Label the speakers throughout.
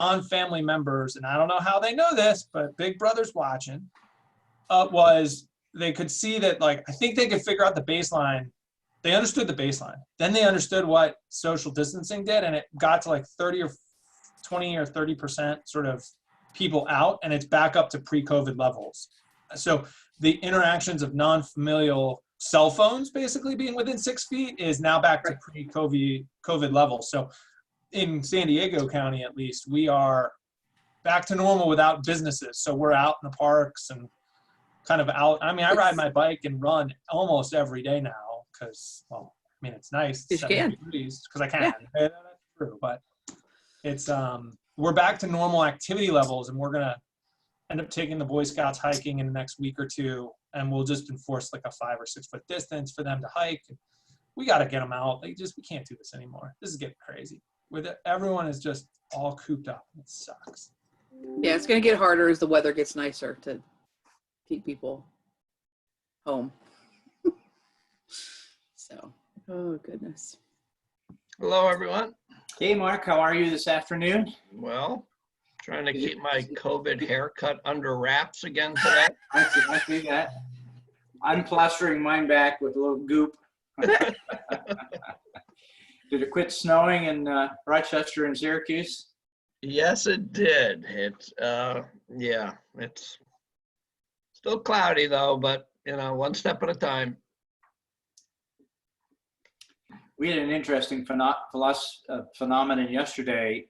Speaker 1: non-family members, and I don't know how they know this, but Big Brother's watching, was they could see that, like, I think they could figure out the baseline. They understood the baseline. Then they understood what social distancing did, and it got to like 30 or 20 or 30% sort of people out, and it's back up to pre-COVID levels. So the interactions of non-familial cell phones basically being within 6 feet is now back to pre-COVID levels. So in San Diego County, at least, we are back to normal without businesses. So we're out in the parks and kind of out. I mean, I ride my bike and run almost every day now because, well, I mean, it's nice. It's 70 degrees because I can. Yeah. That's true. But it's, we're back to normal activity levels, and we're going to end up taking the Boy Scouts hiking in the next week or two, and we'll just enforce like a 5 or 6 foot distance for them to hike. We got to get them out. We can't do this anymore. This is getting crazy. Everyone is just all cooped up. It sucks.
Speaker 2: Yeah, it's going to get harder as the weather gets nicer to keep people home. So, oh goodness.
Speaker 3: Hello, everyone.
Speaker 4: Hey, Mark, how are you this afternoon?
Speaker 3: Well, trying to keep my COVID haircut under wraps again today.
Speaker 4: I see that. I'm plastering mine back with a little goop. Did it quit snowing in Rochester and Syracuse?
Speaker 3: Yes, it did. Yeah, it's still cloudy though, but you know, one step at a time.
Speaker 4: We had an interesting phenomenon yesterday.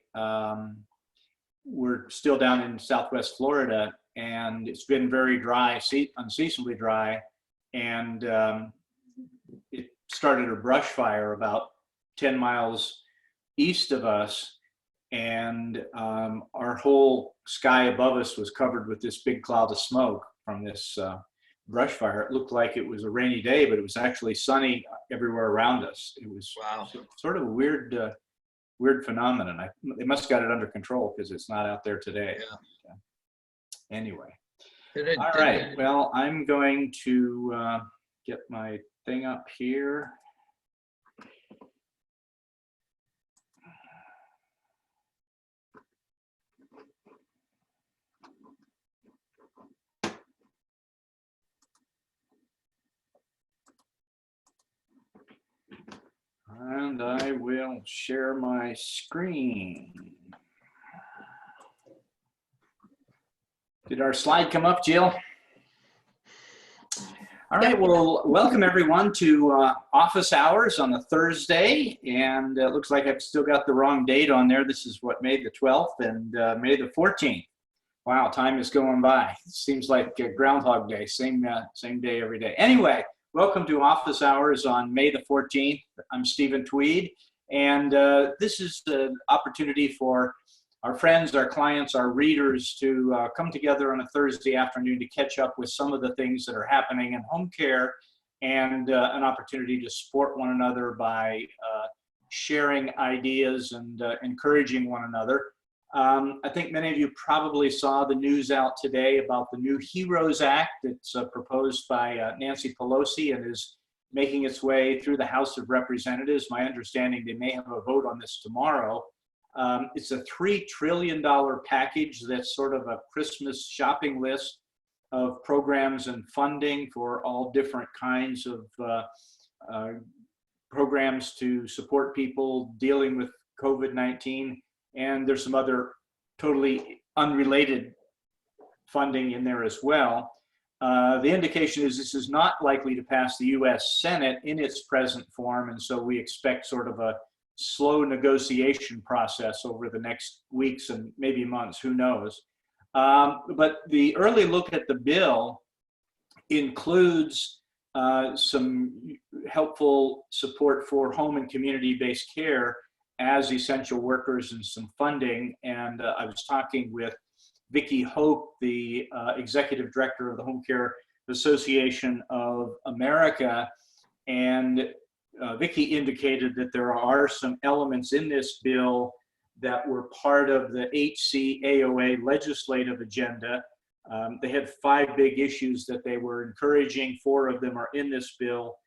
Speaker 4: We're still down in Southwest Florida, and it's been very dry, unseasonably dry, and it started a brush fire about 10 miles east of us, and our whole sky above us was covered with this big cloud of smoke from this brush fire. It looked like it was a rainy day, but it was actually sunny everywhere around us. It was sort of a weird phenomenon. They must have got it under control because it's not out there today. Yeah. Anyway, all right. Well, I'm going to get my thing up here. And I will share my screen. Did our slide come up, Jill? All right, well, welcome everyone to office hours on a Thursday. And it looks like I've still got the wrong date on there. This is what, May the 12th and May the 14th. Wow, time is going by. It seems like Groundhog Day, same day every day. Anyway. Welcome to Office Hours on May the 14th. I'm Stephen Tweed, and this is the opportunity for our friends, our clients, our readers to come together on a Thursday afternoon to catch up with some of the things that are happening in home care, and an opportunity to support one another by sharing ideas and encouraging one another. I think many of you probably saw the news out today about the new HEROES Act that's proposed by Nancy Pelosi and is making its way through the House of Representatives. My understanding, they may have a vote on this tomorrow. It's a $3 trillion package that's sort of a Christmas shopping list of programs and funding for all different kinds of programs to support people dealing with COVID-19. And there's some other totally unrelated funding in there as well. The indication is this is not likely to pass the US Senate in its present form, and so we expect sort of a slow negotiation process over the next weeks and maybe months, who knows. But the early look at the bill includes some helpful support for home and community-based care as essential workers and some funding. And I was talking with Vicki Hope, the executive director of the Home Care Association of America. And Vicki indicated that there are some elements in this bill that were part of the HCAOA legislative agenda. They had 5 big issues that they were encouraging. 4 of them are in this bill.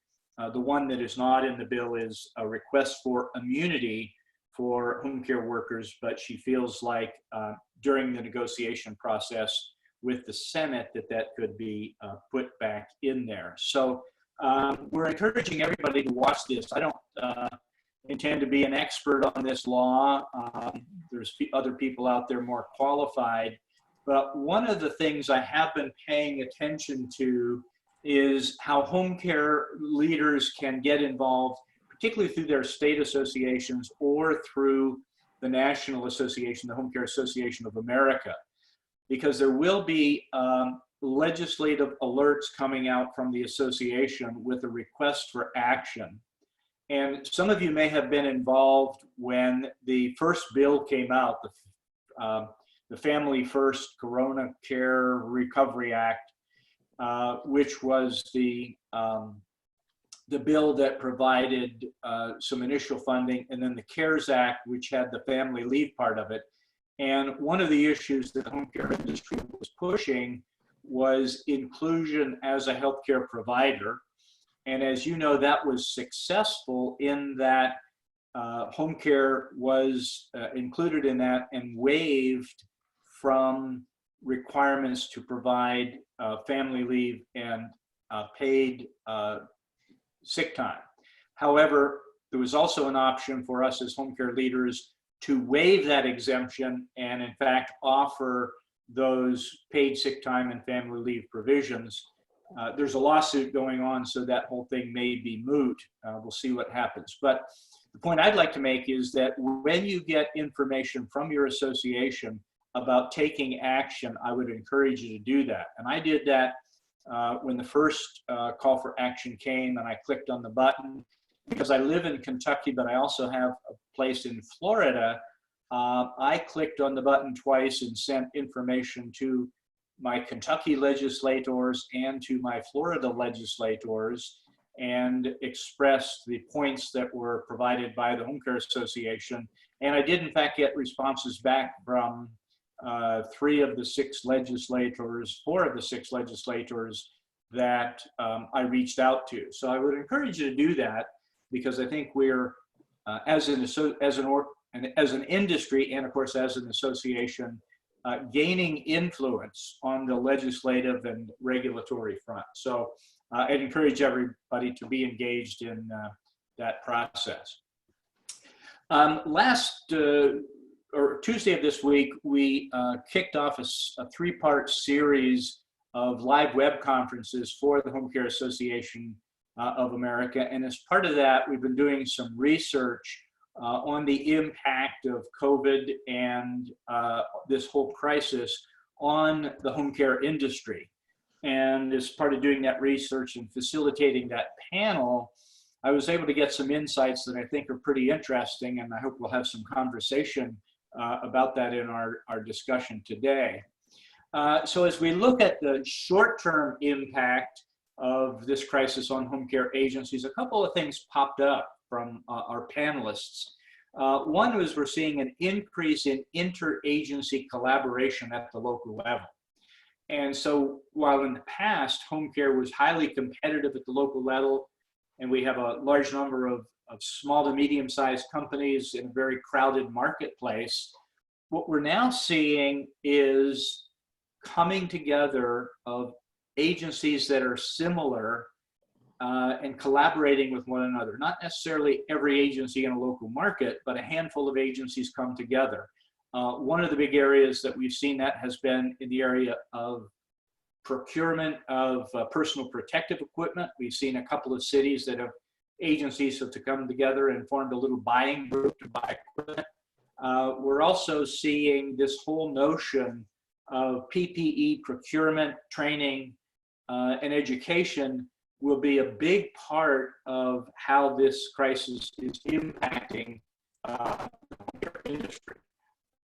Speaker 4: The one that is not in the bill is a request for immunity for home care workers, but she feels like during the negotiation process with the Senate that could be put back in there. So we're encouraging everybody to watch this. I don't intend to be an expert on this law. There's other people out there more qualified. But one of the things I have been paying attention to is how home care leaders can get involved, particularly through their state associations or through the National Association, the Home Care Association of America, because there will be legislative alerts coming out from the association with a request for action. And some of you may have been involved when the first bill came out, the Family First Corona Care Recovery Act, which was the bill that provided some initial funding, and then the CARES Act, which had the family leave part of it. And one of the issues that the home care industry was pushing was inclusion as a healthcare provider. And as you know, that was successful in that home care was included in that and waived from requirements to provide family leave and paid sick time. However, there was also an option for us as home care leaders to waive that exemption and in fact offer those paid sick time and family leave provisions. There's a lawsuit going on, so that whole thing may be moot. We'll see what happens. But the point I'd like to make is that when you get information from your association about taking action, I would encourage you to do that. And I did that when the first call for action came, and I clicked on the button. Because I live in Kentucky, but I also have a place in Florida, I clicked on the button twice and sent information to my Kentucky legislators and to my Florida legislators and expressed the points that were provided by the Home Care Association. And I did in fact get responses back from 4 of the 6 legislators that I reached out to. So I would encourage you to do that, because I think we're, as an industry and of course as an association, gaining influence on the legislative and regulatory front. So I'd encourage everybody to be engaged in that process. Tuesday of this week, we kicked off a 3-part series of live web conferences for the Home Care Association of America. And as part of that, we've been doing some research on the impact of COVID and this whole crisis on the home care industry. And as part of doing that research and facilitating that panel, I was able to get some insights that I think are pretty interesting, and I hope we'll have some conversation about that in our discussion today. So as we look at the short-term impact of this crisis on home care agencies, a couple of things popped up from our panelists. One was we're seeing an increase in interagency collaboration at the local level. And so while in the past, home care was highly competitive at the local level, and we have a large number of small to medium-sized companies in a very crowded marketplace, what we're now seeing is coming together of agencies that are similar and collaborating with one another. Not necessarily every agency in a local market, but a handful of agencies come together. One of the big areas that we've seen that has been in the area of procurement of personal protective equipment. We've seen a couple of cities that have agencies to come together and formed a little buying group to buy equipment. We're also seeing this whole notion of PPE procurement, training, and education will be a big part of how this crisis is impacting the industry.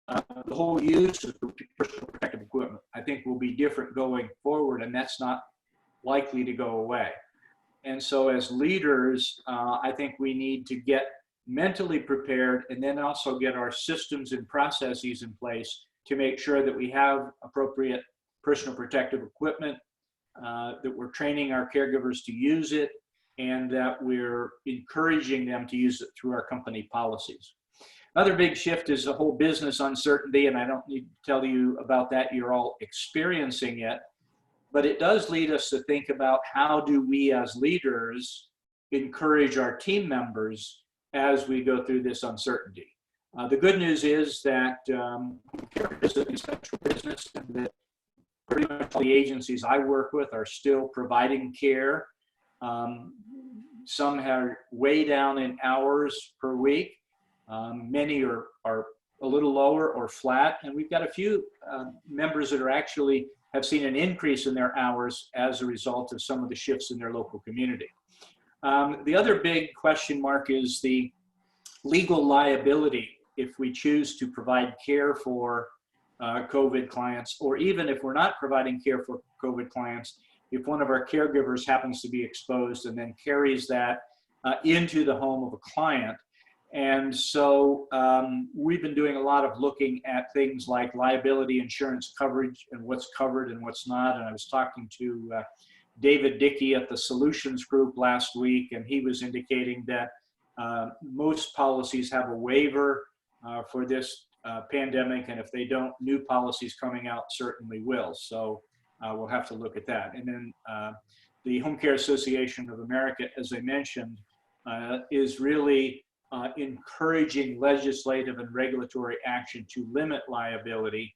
Speaker 4: The whole use of personal protective equipment, I think, will be different going forward, and that's not likely to go away. And so as leaders, I think we need to get mentally prepared and then also get our systems and processes in place to make sure that we have appropriate personal protective equipment, that we're training our caregivers to use it, and that we're encouraging them to use it through our company policies. Another big shift is the whole business uncertainty, and I don't need to tell you about that. You're all experiencing it. But it does lead us to think about how do we as leaders encourage our team members as we go through this uncertainty. The good news is that care is an essential business, and that pretty much all the agencies I work with are still providing care. Some are way down in hours per week. Many are a little lower or flat, and we've got a few members that are actually have seen an increase in their hours as a result of some of the shifts in their local community. The other big question mark is the legal liability if we choose to provide care for COVID clients, or even if we're not providing care for COVID clients, if one of our caregivers happens to be exposed and then carries that into the home of a client. And so we've been doing a lot of looking at things like liability insurance coverage and what's covered and what's not. And I was talking to David Dickey at the Solutions Group last week, and he was indicating that most policies have a waiver for this pandemic, and if they don't, new policies coming out certainly will. So we'll have to look at that. And then the Home Care Association of America, as I mentioned, is really encouraging legislative and regulatory action to limit liability,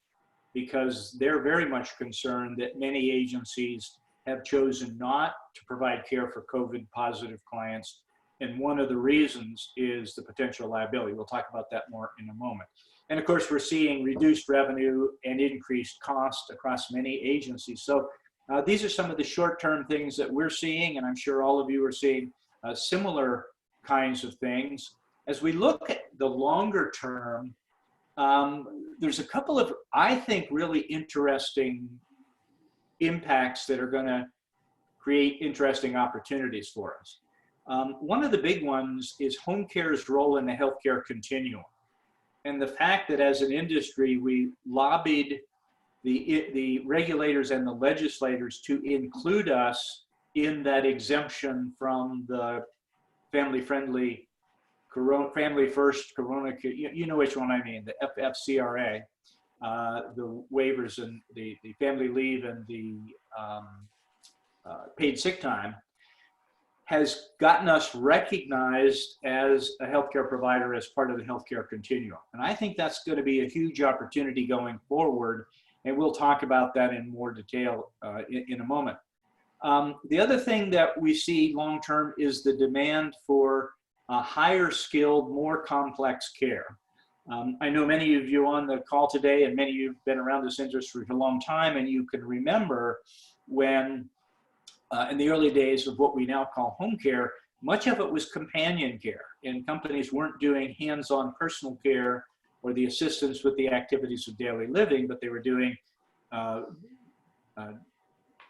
Speaker 4: because they're very much concerned that many agencies have chosen not to provide care for COVID positive clients. And one of the reasons is the potential liability. We'll talk about that more in a moment. And of course, we're seeing reduced revenue and increased cost across many agencies. So these are some of the short-term things that we're seeing, and I'm sure all of you are seeing similar kinds of things. As we look at the longer term, there's a couple of, I think, really interesting impacts that are going to create interesting opportunities for us. One of the big ones is home care's role in the healthcare continuum. And the fact that as an industry, we lobbied the regulators and the legislators to include us in that exemption from the family-friendly Family First Corona, you know which one I mean, the FFCRA, the waivers and the family leave and the paid sick time, has gotten us recognized as a healthcare provider as part of the healthcare continuum. And I think that's going to be a huge opportunity going forward, and we'll talk about that in more detail in a moment. The other thing that we see long-term is the demand for higher skilled, more complex care. I know many of you on the call today, and many of you have been around this industry for a long time, and you can remember when in the early days of what we now call home care, much of it was companion care, and companies weren't doing hands-on personal care or the assistance with the activities of daily living, but they were doing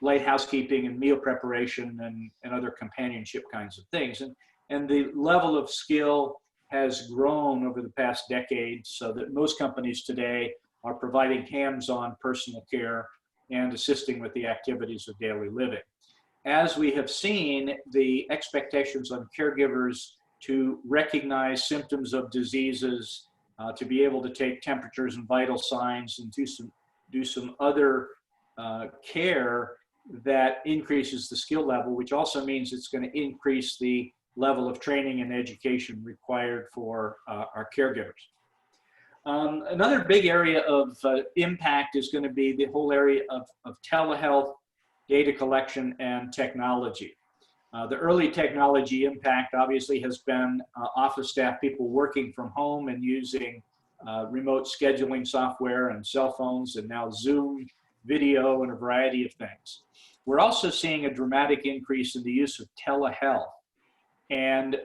Speaker 4: light housekeeping and meal preparation and other companionship kinds of things. And the level of skill has grown over the past decade, so that most companies today are providing hands-on personal care and assisting with the activities of daily living. As we have seen, the expectations on caregivers to recognize symptoms of diseases, to be able to take temperatures and vital signs, and do some other care that increases the skill level, which also means it's going to increase the level of training and education required for our caregivers. Another big area of impact is going to be the whole area of telehealth, data collection, and technology. The early technology impact obviously has been office staff, people working from home and using remote scheduling software and cell phones, and now Zoom, video, and a variety of things. We're also seeing a dramatic increase in the use of telehealth. And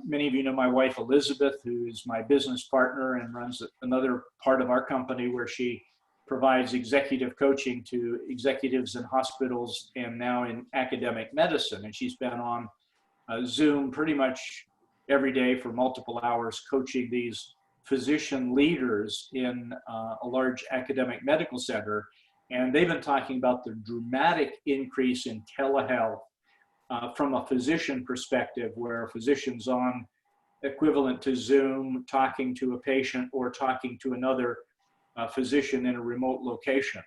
Speaker 4: many of you know my wife, Elizabeth, who is my business partner and runs another part of our company where she provides executive coaching to executives in hospitals and now in academic medicine. And she's been on Zoom pretty much every day for multiple hours, coaching these physician leaders in a large academic medical center. And they've been talking about the dramatic increase in telehealth from a physician perspective, where physicians on equivalent to Zoom, talking to a patient or talking to another physician in a remote location.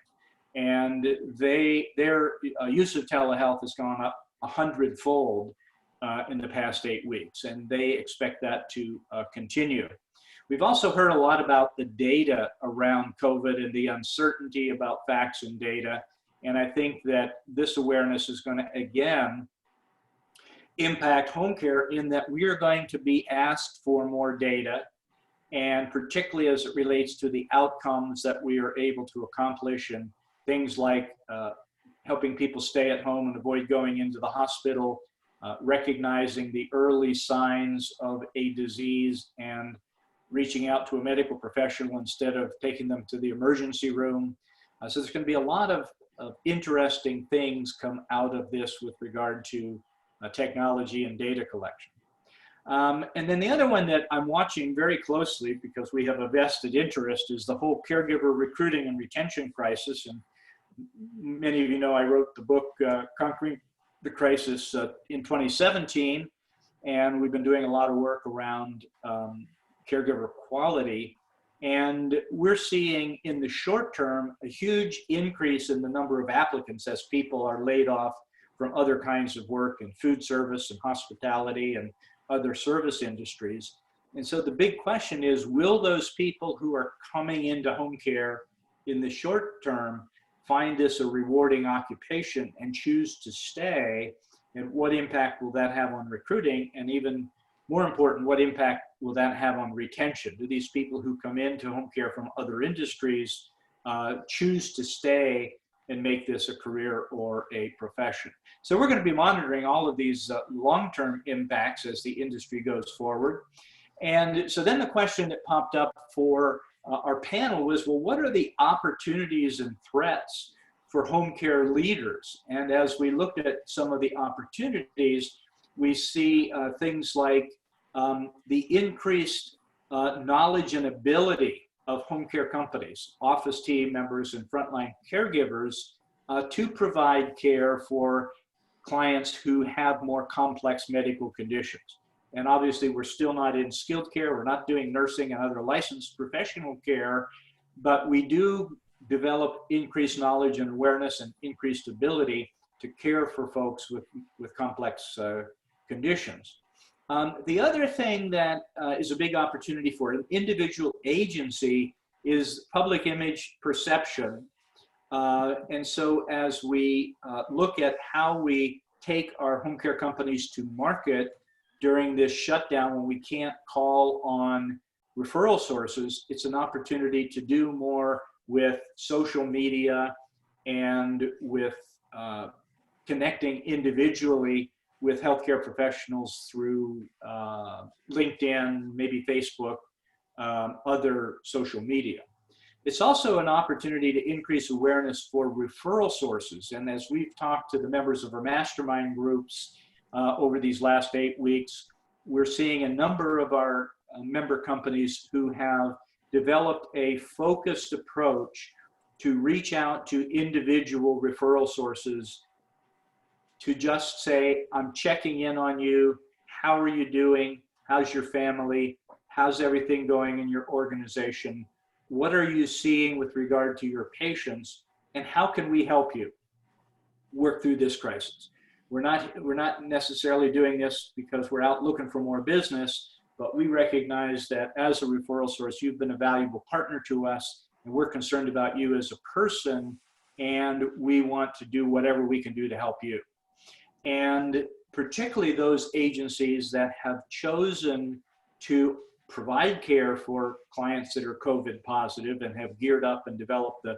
Speaker 4: And their use of telehealth has gone up 100-fold in the past 8 weeks, and they expect that to continue. We've also heard a lot about the data around COVID and the uncertainty about facts and data. And I think that this awareness is going to, again, impact home care in that we are going to be asked for more data, and particularly as it relates to the outcomes that we are able to accomplish, and things like helping people stay at home and avoid going into the hospital, recognizing the early signs of a disease and reaching out to a medical professional instead of taking them to the emergency room. So there's going to be a lot of interesting things come out of this with regard to technology and data collection. And then the other one that I'm watching very closely, because we have a vested interest, is the whole caregiver recruiting and retention crisis. And many of you know I wrote the book Conquering the Crisis in 2017, and we've been doing a lot of work around caregiver quality. And we're seeing in the short term a huge increase in the number of applicants as people are laid off from other kinds of work in food service and hospitality and other service industries. And so the big question is, will those people who are coming into home care in the short term find this a rewarding occupation and choose to stay? And what impact will that have on recruiting? And even more important, what impact will that have on retention? Do these people who come into home care from other industries choose to stay and make this a career or a profession? So we're going to be monitoring all of these long-term impacts as the industry goes forward. And so then the question that popped up for our panel was, well, what are the opportunities and threats for home care leaders? And as we looked at some of the opportunities, we see things like the increased knowledge and ability of home care companies, office team members, and frontline caregivers to provide care for clients who have more complex medical conditions. And obviously, we're still not in skilled care. We're not doing nursing and other licensed professional care, but we do develop increased knowledge and awareness and increased ability to care for folks with complex conditions. The other thing that is a big opportunity for an individual agency is public image perception. And so as we look at how we take our home care companies to market during this shutdown when we can't call on referral sources, it's an opportunity to do more with social media and with connecting individually with healthcare professionals through LinkedIn, maybe Facebook, other social media. It's also an opportunity to increase awareness for referral sources. And as we've talked to the members of our mastermind groups over these last 8 weeks, we're seeing a number of our member companies who have developed a focused approach to reach out to individual referral sources to just say, I'm checking in on you. How are you doing? How's your family? How's everything going in your organization? What are you seeing with regard to your patients? And how can we help you work through this crisis? We're not necessarily doing this because we're out looking for more business, but we recognize that as a referral source, you've been a valuable partner to us, and we're concerned about you as a person, and we want to do whatever we can do to help you. And particularly those agencies that have chosen to provide care for clients that are COVID positive and have geared up and developed the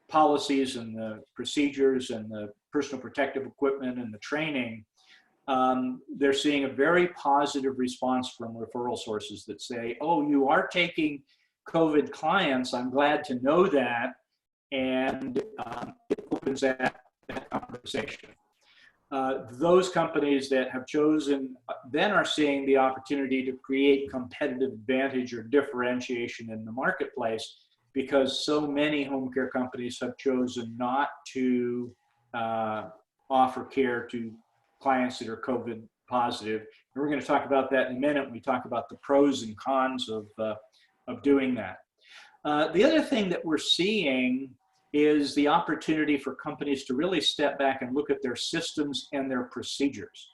Speaker 4: policies and the procedures and the personal protective equipment and the training, they're seeing a very positive response from referral sources that say, oh, you are taking COVID clients. I'm glad to know that. And it opens that conversation. Those companies that have chosen then are seeing the opportunity to create competitive advantage or differentiation in the marketplace, because so many home care companies have chosen not to offer care to clients that are COVID positive. And we're going to talk about that in a minute when we talk about the pros and cons of doing that. The other thing that we're seeing is the opportunity for companies to really step back and look at their systems and their procedures,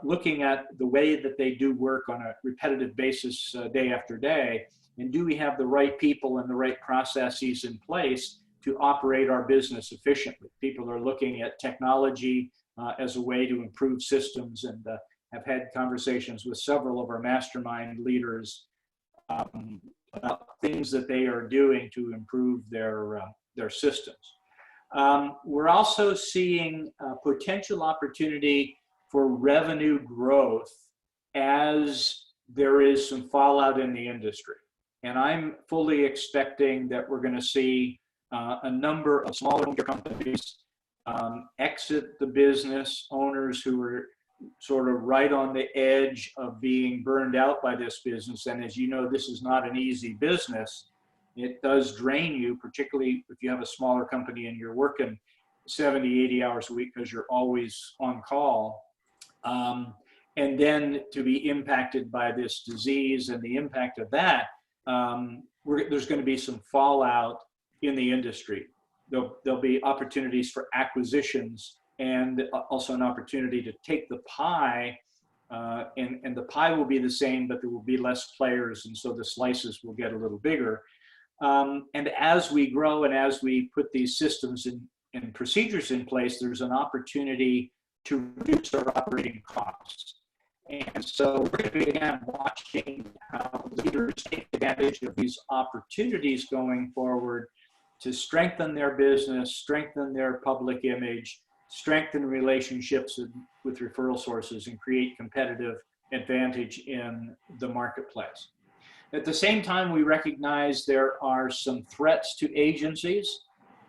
Speaker 4: looking at the way that they do work on a repetitive basis day after day. And do we have the right people and the right processes in place to operate our business efficiently? People are looking at technology as a way to improve systems, and have had conversations with several of our mastermind leaders about things that they are doing to improve their systems. We're also seeing potential opportunity for revenue growth as there is some fallout in the industry. And I'm fully expecting that we're going to see a number of smaller home care companies exit the business, owners who are sort of right on the edge of being burned out by this business. And as you know, this is not an easy business. It does drain you, particularly if you have a smaller company and you're working 70, 80 hours a week because you're always on call. And then to be impacted by this disease and the impact of that, there's going to be some fallout in the industry. There'll be opportunities for acquisitions, and also an opportunity to take the pie, and the pie will be the same, but there will be less players, and so the slices will get a little bigger. And as we grow and as we put these systems and procedures in place, there's an opportunity to reduce our operating costs. And so we're going to be, again, watching how leaders take advantage of these opportunities going forward to strengthen their business, strengthen their public image, strengthen relationships with referral sources, and create competitive advantage in the marketplace. At the same time, we recognize there are some threats to agencies.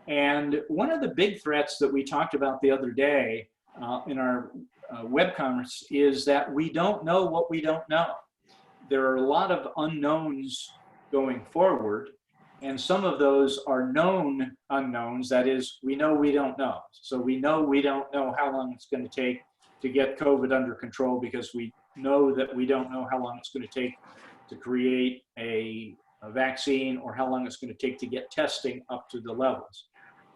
Speaker 4: And one of the big threats that we talked about the other day in our web conference is that we don't know what we don't know. There are a lot of unknowns going forward, and some of those are known unknowns. That is, we know we don't know. So we know we don't know how long it's going to take to get COVID under control, because we know that we don't know how long it's going to take to create a vaccine, or how long it's going to take to get testing up to the levels.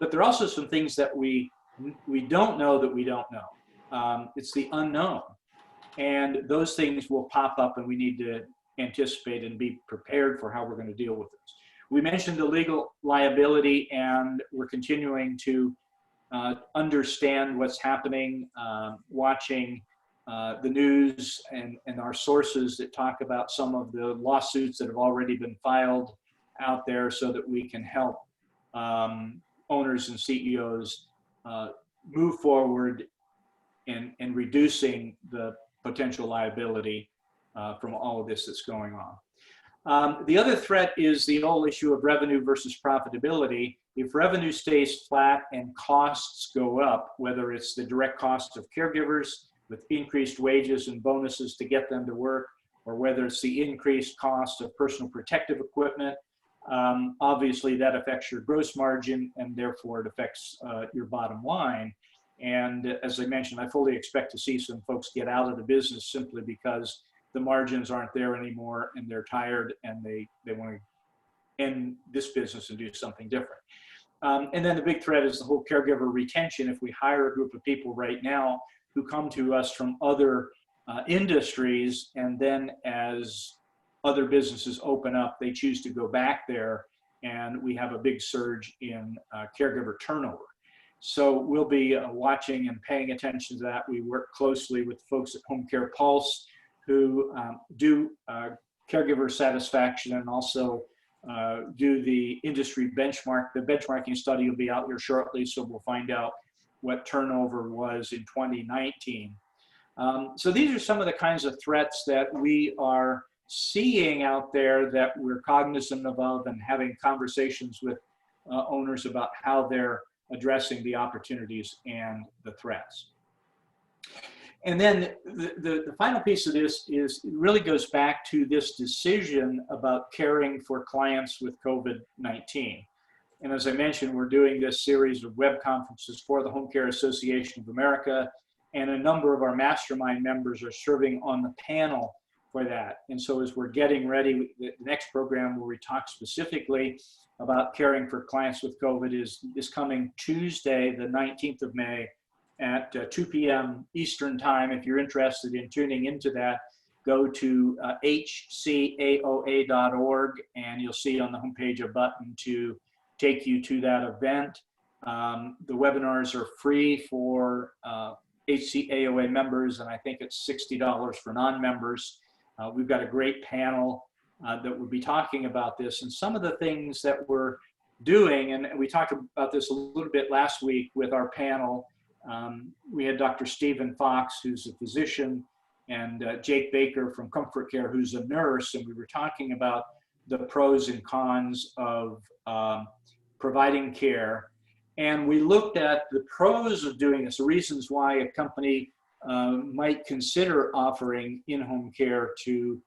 Speaker 4: But there are also some things that we don't know that we don't know. It's the unknown. And those things will pop up, and we need to anticipate and be prepared for how we're going to deal with this. We mentioned the legal liability, and we're continuing to understand what's happening, watching the news and our sources that talk about some of the lawsuits that have already been filed out there, so that we can help owners and CEOs move forward in reducing the potential liability from all of this that's going on. The other threat is the whole issue of revenue versus profitability. If revenue stays flat and costs go up, whether it's the direct cost of caregivers with increased wages and bonuses to get them to work, or whether it's the increased cost of personal protective equipment, obviously that affects your gross margin, and therefore it affects your bottom line. And as I mentioned, I fully expect to see some folks get out of the business simply because the margins aren't there anymore, and they're tired, and they want to end this business and do something different. And then the big threat is the whole caregiver retention. If we hire a group of people right now who come to us from other industries, and then as other businesses open up, they choose to go back there, and we have a big surge in caregiver turnover. So we'll be watching and paying attention to that. We work closely with folks at Home Care Pulse, who do caregiver satisfaction, and also do the industry benchmark. The benchmarking study will be out here shortly, so we'll find out what turnover was in 2019. So these are some of the kinds of threats that we are seeing out there that we're cognizant of, and having conversations with owners about how they're addressing the opportunities and the threats. And then the final piece of this is, it really goes back to this decision about caring for clients with COVID-19. And as I mentioned, we're doing this series of web conferences for the Home Care Association of America and a number of our mastermind members are serving on the panel for that. And so as we're getting ready, the next program where we talk specifically about caring for clients with COVID is coming Tuesday, the 19th of May at 2 p.m. Eastern Time. If you're interested in tuning into that, go to hcaoa.org, and you'll see on the homepage a button to take you to that event. The webinars are free for HCAOA members, and I think it's $60 for non-members. We've got a great panel that will be talking about this, and some of the things that we're doing, and we talked about this a little bit last week with our panel. We had Dr. Stephen Fox, who's a physician, and Jake Baker from Comfort Care, who's a nurse, and we were talking about the pros and cons of providing care. And we looked at the pros of doing this, the reasons why a company might consider offering in-home care to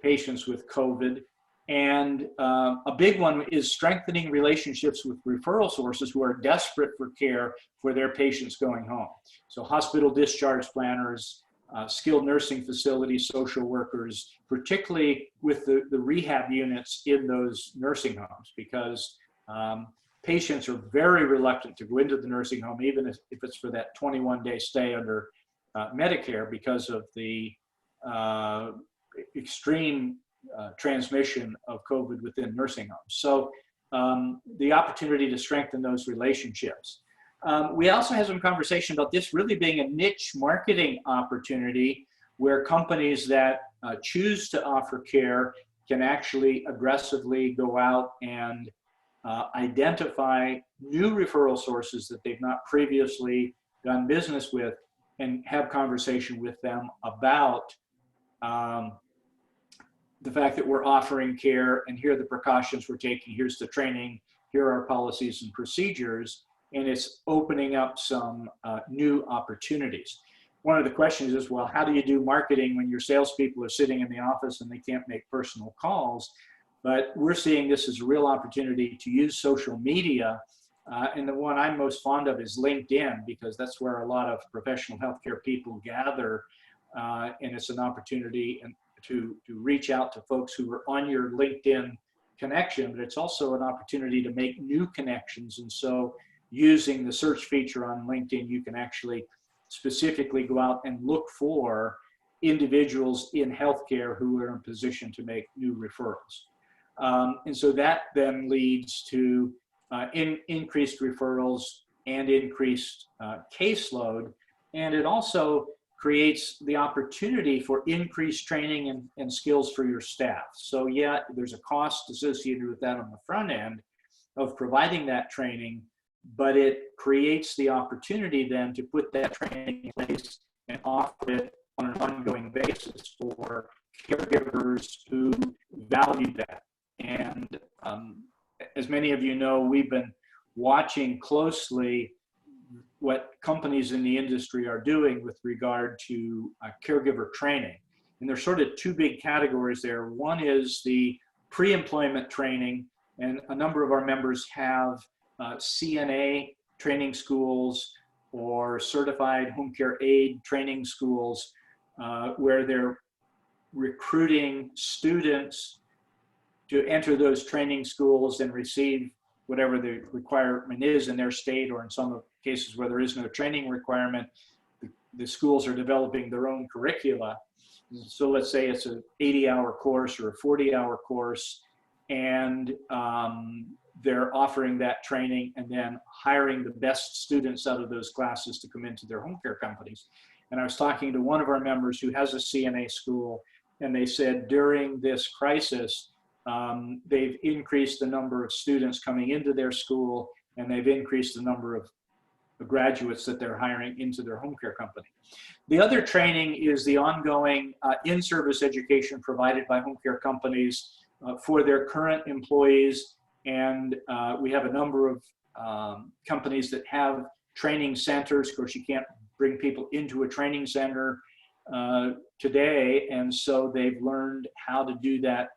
Speaker 4: patients with COVID. And a big one is strengthening relationships with referral sources who are desperate for care for their patients going home. So hospital discharge planners, skilled nursing facilities, social workers, particularly with the rehab units in those nursing homes, because patients are very reluctant to go into the nursing home, even if it's for that 21-day stay under Medicare, because of the extreme transmission of COVID within nursing homes. So the opportunity to strengthen those relationships. We also had some conversation about this really being a niche marketing opportunity where companies that choose to offer care can actually aggressively go out and identify new referral sources that they've not previously done business with and have conversation with them about the fact that we're offering care, and here are the precautions we're taking, here's the training, here are our policies and procedures, and it's opening up some new opportunities. One of the questions is, well, how do you do marketing when your salespeople are sitting in the office and they can't make personal calls? But we're seeing this as a real opportunity to use social media. And the one I'm most fond of is LinkedIn, because that's where a lot of professional healthcare people gather. And it's an opportunity to reach out to folks who are on your LinkedIn connection, but it's also an opportunity to make new connections. And so using the search feature on LinkedIn, you can actually specifically go out and look for individuals in healthcare who are in a position to make new referrals. And so that then leads to increased referrals and increased caseload. And it also creates the opportunity for increased training and skills for your staff. So yeah, there's a cost associated with that on the front end of providing that training, but it creates the opportunity then to put that training in place and offer it on an ongoing basis for caregivers who value that. And as many of you know, we've been watching closely what companies in the industry are doing with regard to caregiver training. And there's sort of two big categories there. One is the pre-employment training, and a number of our members have CNA training schools or certified home care aide training schools where they're recruiting students to enter those training schools and receive whatever the requirement is in their state, or in some cases where there is no training requirement, the schools are developing their own curricula. So let's say it's an 80-hour course or a 40-hour course, and they're offering that training and then hiring the best students out of those classes to come into their home care companies. And I was talking to one of our members who has a CNA school, and they said during this crisis, they've increased the number of students coming into their school, and they've increased the number of graduates that they're hiring into their home care company. The other training is the ongoing in-service education provided by home care companies for their current employees. And we have a number of companies that have training centers. Of course, you can't bring people into a training center today, and so they've learned how to do that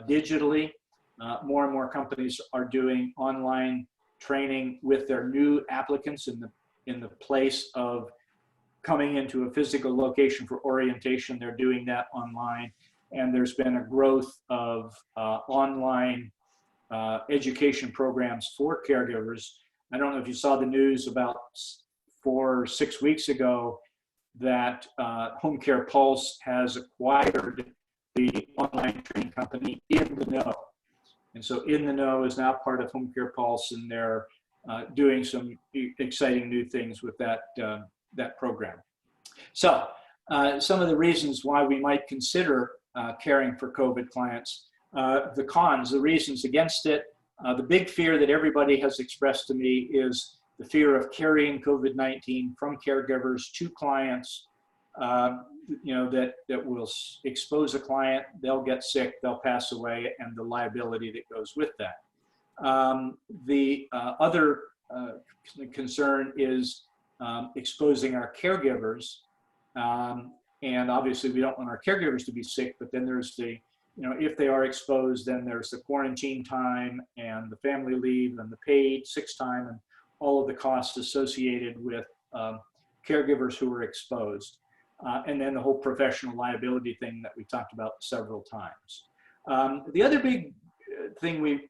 Speaker 4: digitally. More and more companies are doing online training with their new applicants in the place of coming into a physical location for orientation. They're doing that online. And there's been a growth of online education programs for caregivers. I don't know if you saw the news about 4 or 6 weeks ago that Home Care Pulse has acquired the online training company In the Know. And so In the Know is now part of Home Care Pulse, and they're doing some exciting new things with that, that program. So some of the reasons why we might consider caring for COVID clients, the cons, the reasons against it. The big fear that everybody has expressed to me is the fear of carrying COVID-19 from caregivers to clients, you know, that will expose a client, they'll get sick, they'll pass away, and the liability that goes with that. The other concern is exposing our caregivers. And obviously we don't want our caregivers to be sick, but then there's the, you know, if they are exposed, then there's the quarantine time and the family leave and the paid sick time and all of the costs associated with caregivers who are exposed. And then the whole professional liability thing that we talked about several times. The other big thing we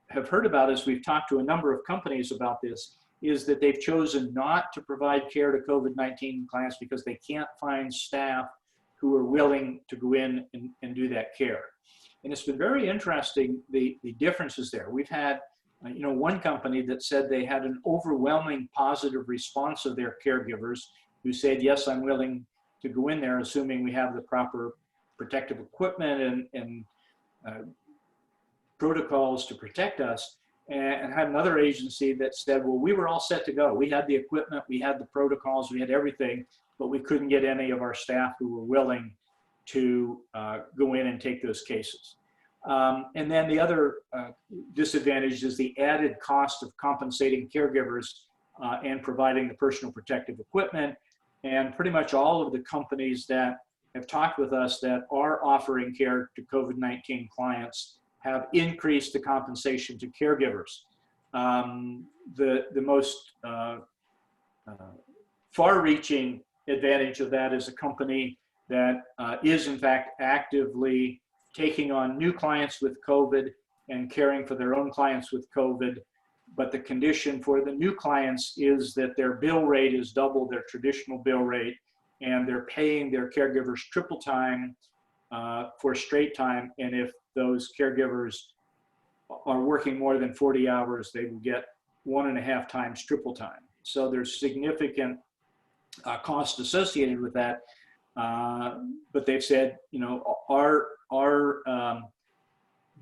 Speaker 4: have heard about as we've talked to a number of companies about this is that they've chosen not to provide care to COVID-19 clients because they can't find staff who are willing to go in and do that care. And it's been very interesting, the differences there. We've had, you know, one company that said they had an overwhelming positive response of their caregivers who said, yes, I'm willing to go in there, assuming we have the proper protective equipment and protocols to protect us. And had another agency that said, well, we were all set to go. We had the equipment, we had the protocols, we had everything, but we couldn't get any of our staff who were willing to go in and take those cases. And then the other disadvantage is the added cost of compensating caregivers and providing the personal protective equipment. And pretty much all of the companies that have talked with us that are offering care to COVID-19 clients have increased the compensation to caregivers. The most far-reaching advantage of that is a company that is in fact actively taking on new clients with COVID and caring for their own clients with COVID. But the condition for the new clients is that their bill rate is double their traditional bill rate, and they're paying their caregivers triple time for straight time. And if those caregivers are working more than 40 hours, they will get 1.5 times triple time. So there's significant cost associated with that. But they've said, you know, our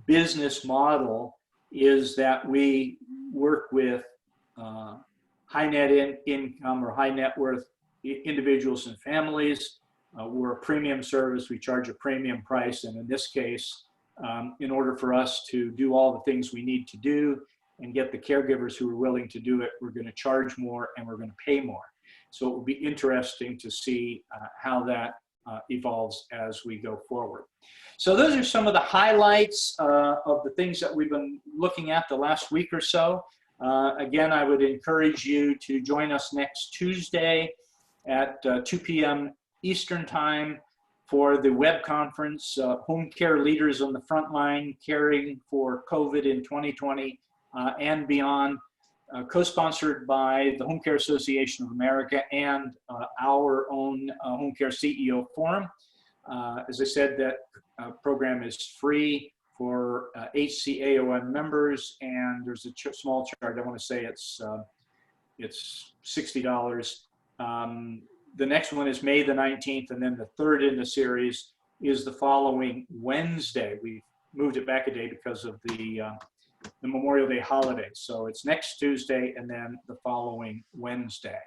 Speaker 4: business model is that we work with high net income or high net worth individuals and families. We're a premium service. We charge a premium price. And in this case, in order for us to do all the things we need to do and get the caregivers who are willing to do it, we're going to charge more and we're going to pay more. So it will be interesting to see how that evolves as we go forward. So those are some of the highlights of the things that we've been looking at the last week or so. Again, I would encourage you to join us next Tuesday at 2 p.m. Eastern Time for the web conference, Home Care Leaders on the Front Line, Caring for COVID in 2020 and Beyond, co-sponsored by the Home Care Association of America and our own Home Care CEO Forum. As I said, that program is free for HCAOM members, and there's a small charge. I want to say it's $60. The next one is May the 19th, and then the third in the series is the following Wednesday. We moved it back a day because of the Memorial Day holiday. So it's next Tuesday and then the following Wednesday.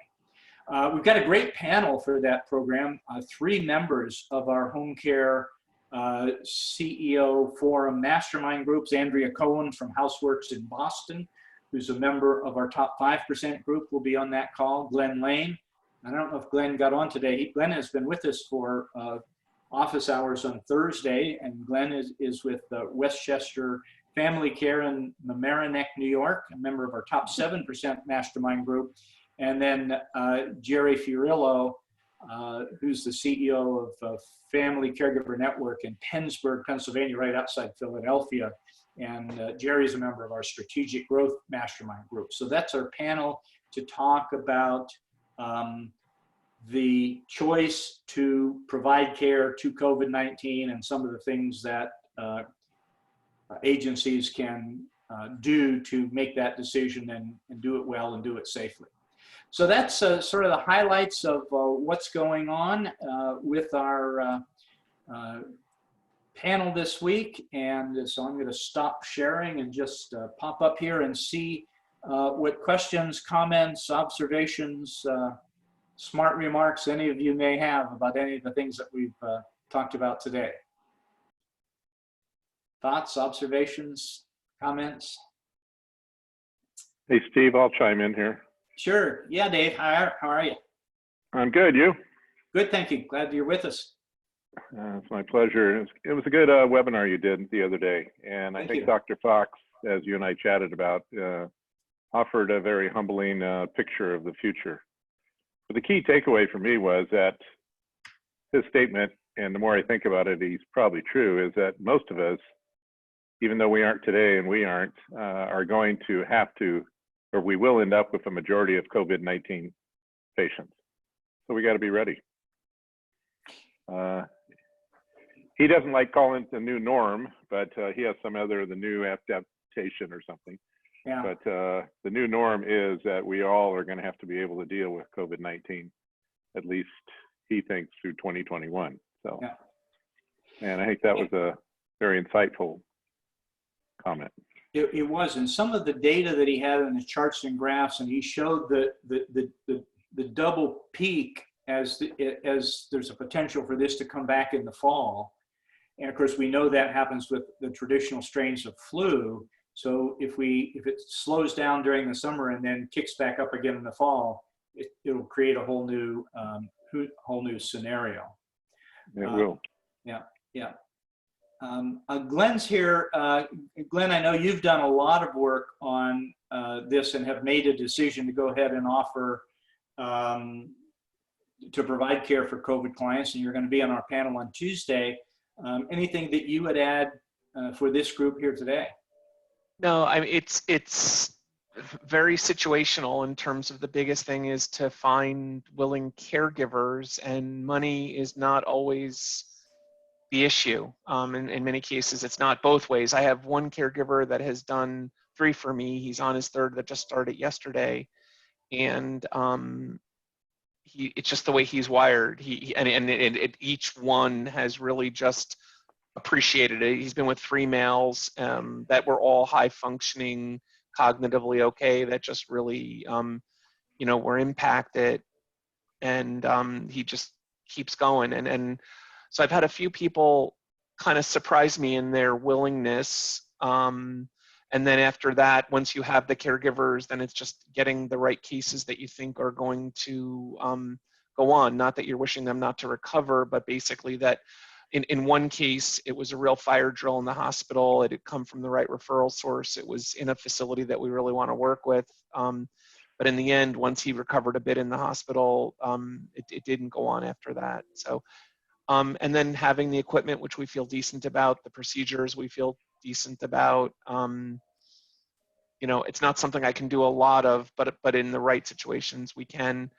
Speaker 4: We've got a great panel for that program. 3 members of our Home Care CEO Forum Mastermind groups, Andrea Cohen from Houseworks in Boston, who's a member of our top 5% group, will be on that call. Glenn Lane. I don't know if Glenn got on today. Glenn has been with us for office hours on Thursday, and Glenn is with Westchester Family Care in Mamaroneck, New York, a member of our top 7% mastermind group. And then Jerry Fiorillo who's the CEO of Family Caregiver Network in Pennsburg, Pennsylvania, right outside Philadelphia. And Jerry's a member of our Strategic Growth Mastermind group. So that's our panel to talk about the choice to provide care to COVID-19 and some of the things that agencies can do to make that decision and do it well and do it safely. So that's sort of the highlights of what's going on with our panel this week. And so I'm going to stop sharing and just pop up here and see what questions, comments, observations, smart remarks any of you may have about any of the things that we've talked about today. Thoughts, observations, comments?
Speaker 5: Hey, Steve, I'll chime in here.
Speaker 4: Sure. Yeah, Dave. How are you?
Speaker 5: I'm good. You?
Speaker 4: Good, thank you. Glad you're with us.
Speaker 5: It's my pleasure. It was a good webinar you did the other day. And I
Speaker 4: Thank
Speaker 5: think
Speaker 4: you.
Speaker 5: Dr. Fox, as you and I chatted about, offered a very humbling picture of the future. But the key takeaway for me was that his statement, and the more I think about it, he's probably true, is that most of us, even though we aren't today and we aren't, are going to have to, or we will end up with a majority of COVID-19 patients. So we got to be ready. He doesn't like calling it the new norm, but he has some other, the new adaptation or something.
Speaker 4: Yeah.
Speaker 5: But the new norm is that we all are going to have to be able to deal with COVID-19, at least he thinks through 2021. So,
Speaker 4: Yeah.
Speaker 5: And I think that was a very insightful comment.
Speaker 4: It was, and some of the data that he had in the charts and graphs, and he showed the double peak as there's a potential for this to come back in the fall. And of course, we know that happens with the traditional strains of flu. So if it slows down during the summer and then kicks back up again in the fall, it'll create a whole new scenario.
Speaker 5: It will.
Speaker 4: Yeah. Glenn's here. Glenn, I know you've done a lot of work on this and have made a decision to go ahead and offer to provide care for COVID clients, and you're going to be on our panel on Tuesday. Anything that you would add for this group here today?
Speaker 6: No, I mean, it's very situational in terms of the biggest thing is to find willing caregivers, and money is not always the issue. In many cases, it's not both ways. I have one caregiver that has done 3 for me. He's on his 3rd that just started yesterday. And it's just the way he's wired. Each one has really just appreciated it. He's been with 3 males that were all high functioning, cognitively okay, that just really, were impacted. And he just keeps going. And so I've had a few people kind of surprise me in their willingness. And then after that, once you have the caregivers, then it's just getting the right cases that you think are going to go on. Not that you're wishing them not to recover, but basically that in one case, it was a real fire drill in the hospital. It had come from the right referral source. It was in a facility that we really want to work with. But in the end, once he recovered a bit in the hospital, it didn't go on after that. So, and then having the equipment, which we feel decent about, the procedures we feel decent about. It's not something I can do a lot of, but in the right situations we can.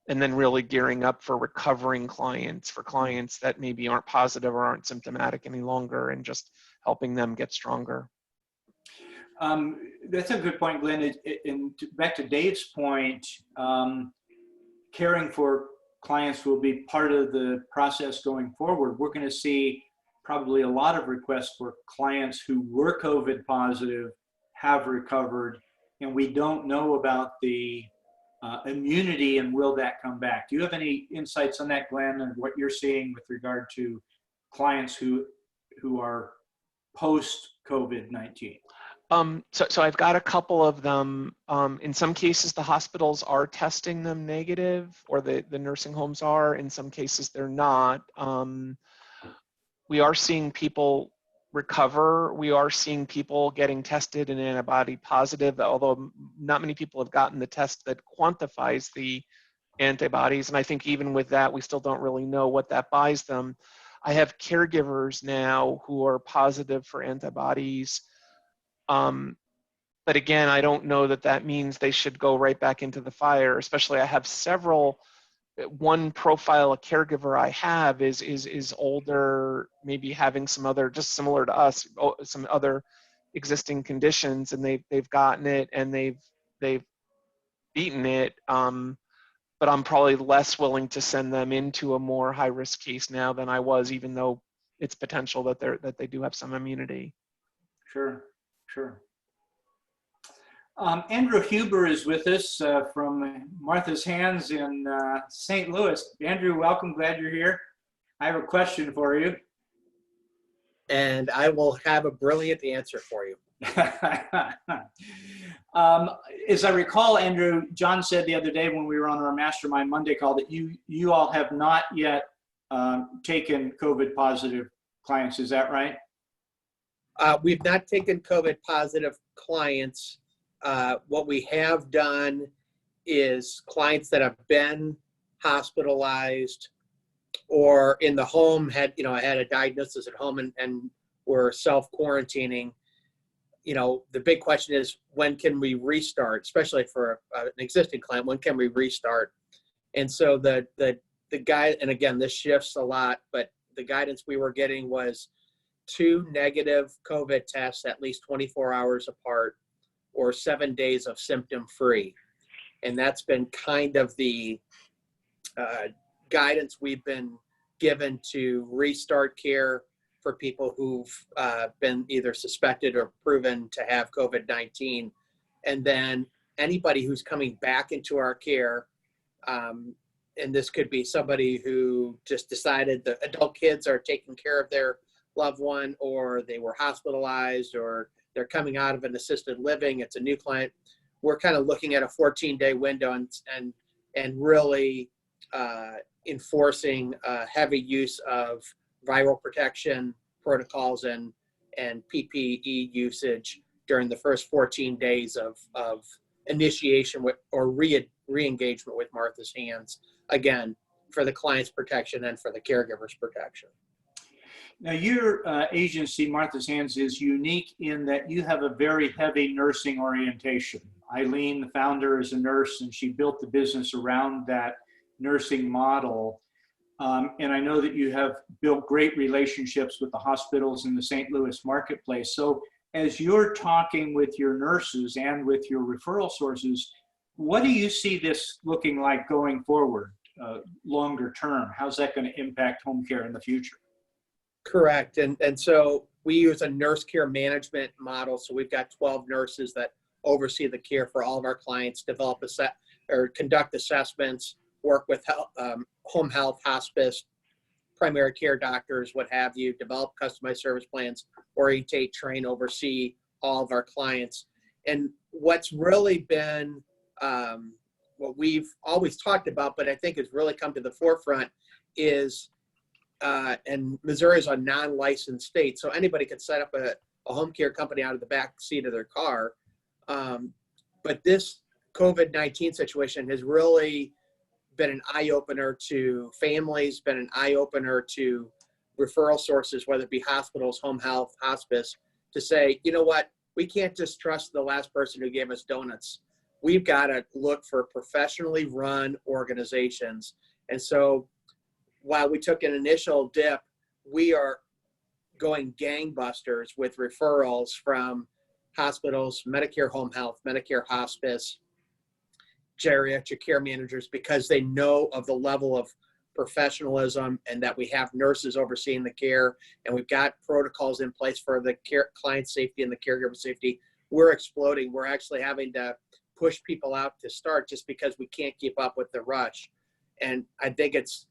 Speaker 6: And then really gearing up for recovering clients, for clients that maybe aren't positive or aren't symptomatic any longer, and just helping them get stronger.
Speaker 4: That's a good point, Glenn. And back to Dave's point, caring for clients will be part of the process going forward. We're going to see probably a lot of requests for clients who were COVID positive, have recovered, and we don't know about the immunity and will that come back. Do you have any insights on that, Glenn, and what you're seeing with regard to clients who are post-COVID-19?
Speaker 6: So I've got a couple of them. In some cases, the hospitals are testing them negative, or the nursing homes are. In some cases, they're not. We are seeing people recover. We are seeing people getting tested and antibody positive, although not many people have gotten the test that quantifies the antibodies. And I think even with that, we still don't really know what that buys them. I have caregivers now who are positive for antibodies. But again, I don't know that that means they should go right back into the fire, especially I have several. One profile, a caregiver I have is older, maybe having some other, just similar to us, some other existing conditions, and they've gotten it and they've beaten it. But I'm probably less willing to send them into a more high risk case now than I was, even though it's potential that they do have some immunity.
Speaker 4: Sure, sure. Andrew Huber is with us from Martha's Hands in St. Louis. Andrew, welcome. Glad you're here. I have a question for you.
Speaker 7: And I will have a brilliant answer for you.
Speaker 4: As I recall, Andrew, John said the other day when we were on our Mastermind Monday call that you all have not yet taken COVID positive clients. Is that right?
Speaker 7: We've not taken COVID positive clients. What we have done is clients that have been hospitalized or in the home had a diagnosis at home and were self-quarantining. The big question is, when can we restart, especially for an existing client, when can we restart? And so the guide, and again, this shifts a lot, but the guidance we were getting was 2 negative COVID tests at least 24 hours apart, or 7 days of symptom-free. And that's been kind of the guidance we've been given to restart care for people who've been either suspected or proven to have COVID-19. And then anybody who's coming back into our care, and this could be somebody who just decided the adult kids are taking care of their loved one, or they were hospitalized, or they're coming out of an assisted living, it's a new client. We're kind of looking at a 14-day window and really enforcing heavy use of viral protection protocols and PPE usage during the first 14 days of initiation with, or re-engagement with Martha's Hands, again, for the client's protection and for the caregiver's protection.
Speaker 4: Now, your agency, Martha's Hands, is unique in that you have a very heavy nursing orientation. Eileen, the founder, is a nurse, and she built the business around that nursing model. And I know that you have built great relationships with the hospitals in the St. Louis marketplace. So as you're talking with your nurses and with your referral sources, what do you see this looking like going forward, longer term? How's that going to impact home care in the future?
Speaker 7: Correct. And so we use a nurse care management model. So we've got 12 nurses that oversee the care for all of our clients, develop or conduct assessments, work with home health, hospice, primary care doctors, what have you, develop customized service plans, orientate, train, oversee all of our clients. And what's really been what we've always talked about, but I think has really come to the forefront is, and Missouri is a non-licensed state, so anybody could set up a home care company out of the back seat of their car. But this COVID-19 situation has really been an eye-opener to families, been an eye-opener to referral sources, whether it be hospitals, home health, hospice, to say, you know what, we can't just trust the last person who gave us donuts. We've got to look for professionally run organizations. And so while we took an initial dip, we are going gangbusters with referrals from hospitals, Medicare home health, Medicare hospice, geriatric care managers, because they know of the level of professionalism and that we have nurses overseeing the care, and we've got protocols in place for the client safety and the caregiver safety. We're exploding. We're actually having to push people out to start just because we can't keep up with the rush. And I think it's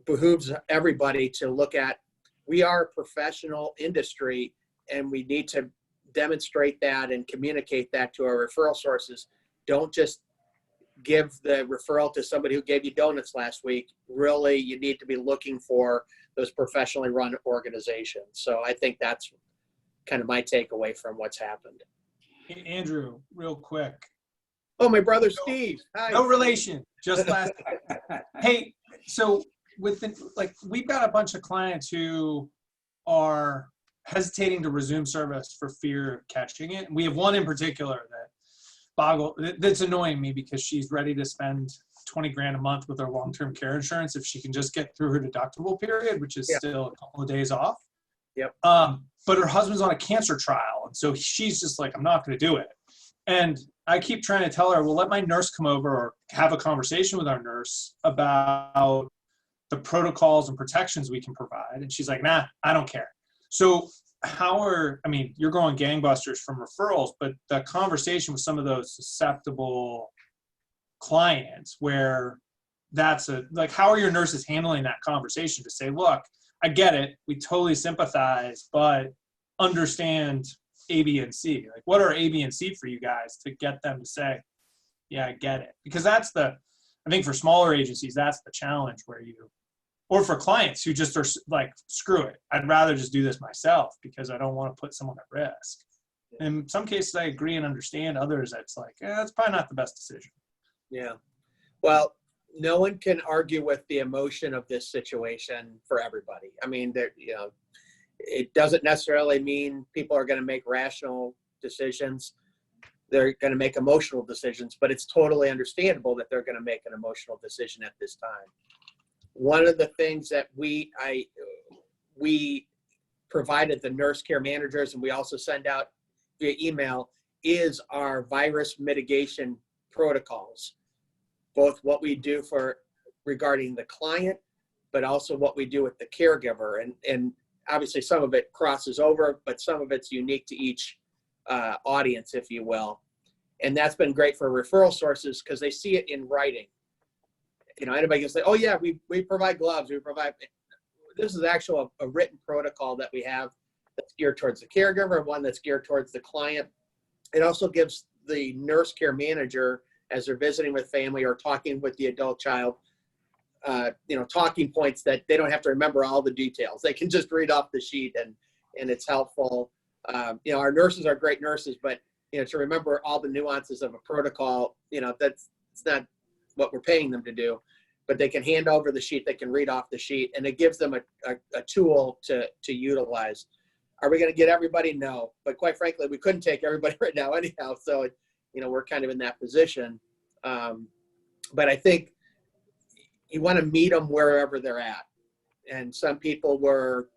Speaker 7: behooves everybody to look at, we are a professional industry, and we need to demonstrate that and communicate that to our referral sources. Don't just give the referral to somebody who gave you donuts last week. Really, you need to be looking for those professionally run organizations. So I think that's kind of my takeaway from what's happened.
Speaker 1: Hey, Andrew, real quick.
Speaker 7: Oh, my brother Steve. Hi.
Speaker 1: No relation, just last. Hey, so we've got a bunch of clients who are hesitating to resume service for fear of catching it. And we have one in particular that's annoying me because she's ready to spend 20 grand a month with her long-term care insurance if she can just get through her deductible period, which is still a couple of days off.
Speaker 7: Yep.
Speaker 1: But her husband's on a cancer trial. And so she's just like, I'm not going to do it. And I keep trying to tell her, well, let my nurse come over or have a conversation with our nurse about the protocols and protections we can provide. And she's like, nah, I don't care. So you're going gangbusters from referrals, but the conversation with some of those susceptible clients where how are your nurses handling that conversation to say, look, I get it. We totally sympathize, but understand A, B, and C. Like, what are A, B, and C for you guys to get them to say, yeah, I get it? Because I think for smaller agencies, that's the challenge or for clients who just are like, screw it. I'd rather just do this myself because I don't want to put someone at risk. In some cases, I agree and understand. Others, it's like, that's probably not the best decision.
Speaker 7: Yeah. Well, no one can argue with the emotion of this situation for everybody. I mean, it doesn't necessarily mean people are going to make rational decisions. They're going to make emotional decisions, but it's totally understandable that they're going to make an emotional decision at this time. One of the things that we provided the nurse care managers, and we also send out via email, is our virus mitigation protocols, both what we do regarding the client, but also what we do with the caregiver. And obviously some of it crosses over, but some of it's unique to each audience, if you will. And that's been great for referral sources because they see it in writing. Anybody can say, oh yeah, we provide gloves, this is actually a written protocol that we have that's geared towards the caregiver, one that's geared towards the client. It also gives the nurse care manager, as they're visiting with family or talking with the adult child, talking points that they don't have to remember all the details. They can just read off the sheet and it's helpful. Our nurses are great nurses, but, to remember all the nuances of a protocol, it's not what we're paying them to do, but they can hand over the sheet, they can read off the sheet, and it gives them a tool to utilize. Are we going to get everybody? No, but quite frankly, we couldn't take everybody right now anyhow. So, we're kind of in that position. But I think you want to meet them wherever they're at. And some people were,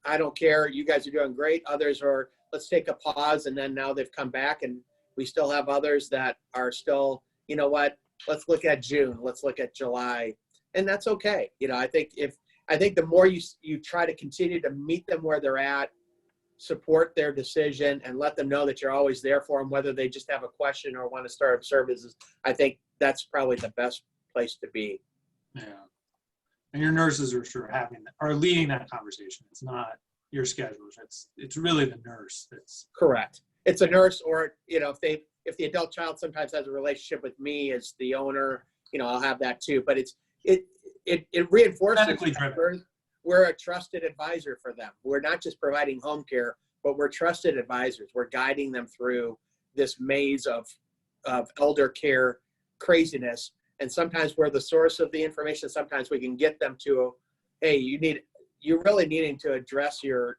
Speaker 7: I don't care, you guys are doing great. Others are, let's take a pause. And then now they've come back, and we still have others that are still, you know what, let's look at June, let's look at July. And that's okay. I think the more you try to continue to meet them where they're at, support their decision, and let them know that you're always there for them, whether they just have a question or want to start up services, I think that's probably the best place to be.
Speaker 1: Yeah. And your nurses are leading that conversation. It's not your schedulers. It's really the nurse that's
Speaker 7: correct. It's a nurse, or if the adult child sometimes has a relationship with me as the owner, I'll have that too. But it reinforces that we're a trusted advisor for them. We're not just providing home care, but we're trusted advisors. We're guiding them through this maze of elder care craziness. And sometimes we're the source of the information. Sometimes we can get them to, hey, you're really needing to address your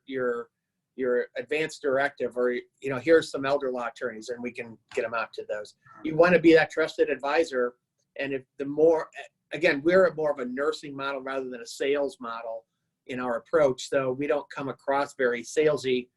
Speaker 7: advanced directive, or, here's some elder law attorneys, and we can get them out to those. You want to be that trusted advisor. And again, we're more of a nursing model rather than a sales model in our approach. So we don't come across very salesy.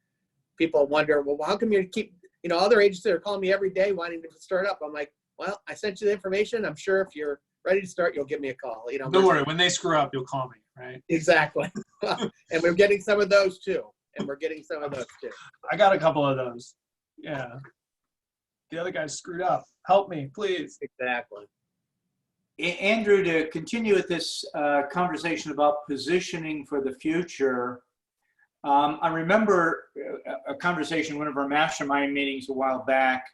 Speaker 7: People wonder, well, how come you keep, other agents that are calling me every day wanting to start up? I'm like, well, I sent you the information. I'm sure if you're ready to start, you'll give me a call.
Speaker 1: Don't worry. When they screw up, you'll call me, right?
Speaker 7: Exactly. And we're getting some of those too. I
Speaker 1: got a couple of those. Yeah. The other guys screwed up. Help me, please.
Speaker 7: Exactly.
Speaker 4: Andrew, to continue with this conversation about positioning for the future, I remember a conversation in one of our mastermind meetings a while back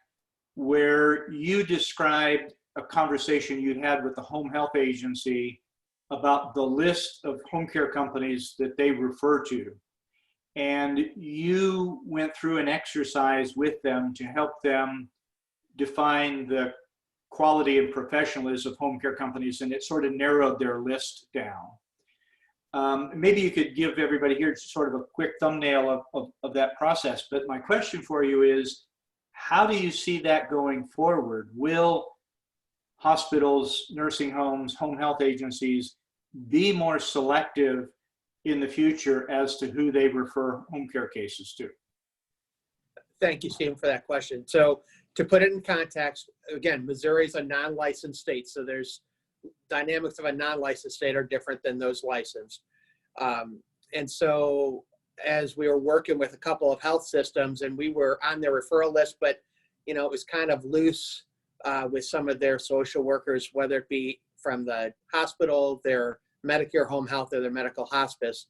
Speaker 4: where you described a conversation you had with the home health agency about the list of home care companies that they refer to. And you went through an exercise with them to help them define the quality and professionalism of home care companies, and it sort of narrowed their list down. Maybe you could give everybody here sort of a quick thumbnail of that process. But my question for you is, how do you see that going forward? Will hospitals, nursing homes, home health agencies be more selective in the future as to who they refer home care cases to?
Speaker 7: Thank you, Stephen, for that question. So to put it in context, again, Missouri is a non-licensed state, so there's dynamics of a non-licensed state are different than those licensed. And so as we were working with a couple of health systems and we were on their referral list, but it was kind of loose with some of their social workers, whether it be from the hospital, their Medicare home health, or their medical hospice.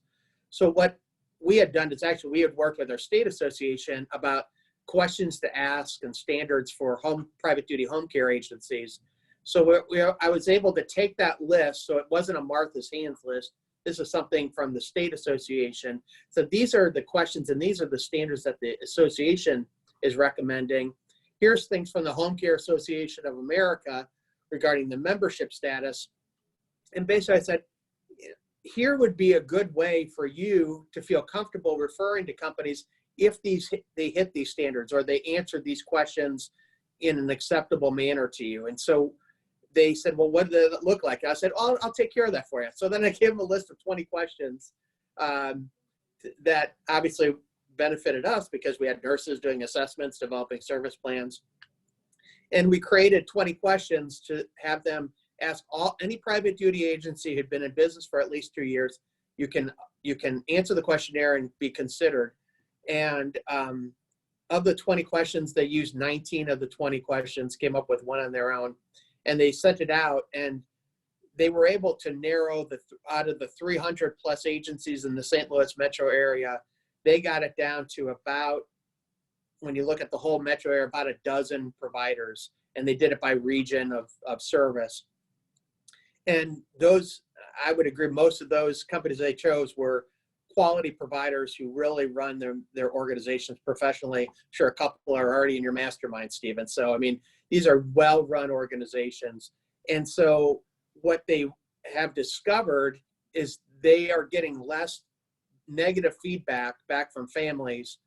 Speaker 7: So what we had done is actually we had worked with our state association about questions to ask and standards for private duty home care agencies. So I was able to take that list, so it wasn't a Martha's Hands list. This is something from the state association. So these are the questions and these are the standards that the association is recommending. Here's things from the Home Care Association of America regarding the membership status. And basically I said, here would be a good way for you to feel comfortable referring to companies if they hit these standards or they answered these questions in an acceptable manner to you. And so they said, well, what does it look like? I said, oh, I'll take care of that for you. So then I gave them a list of 20 questions that obviously benefited us because we had nurses doing assessments, developing service plans. And we created 20 questions to have them ask any private duty agency who'd been in business for at least 2 years. You can answer the questionnaire and be considered. And of the 20 questions, they used 19 of the 20 questions, came up with one on their own. And they sent it out, and they were able to narrow out of the 300 plus agencies in the St. Louis metro area, they got it down to about, when you look at the whole metro area, about a dozen providers, and they did it by region of service. And those, I would agree, most of those companies they chose were quality providers who really run their organizations professionally. Sure, a couple are already in your mastermind, Stephen. So, I mean, these are well-run organizations. And so what they have discovered is they are getting less negative feedback back from families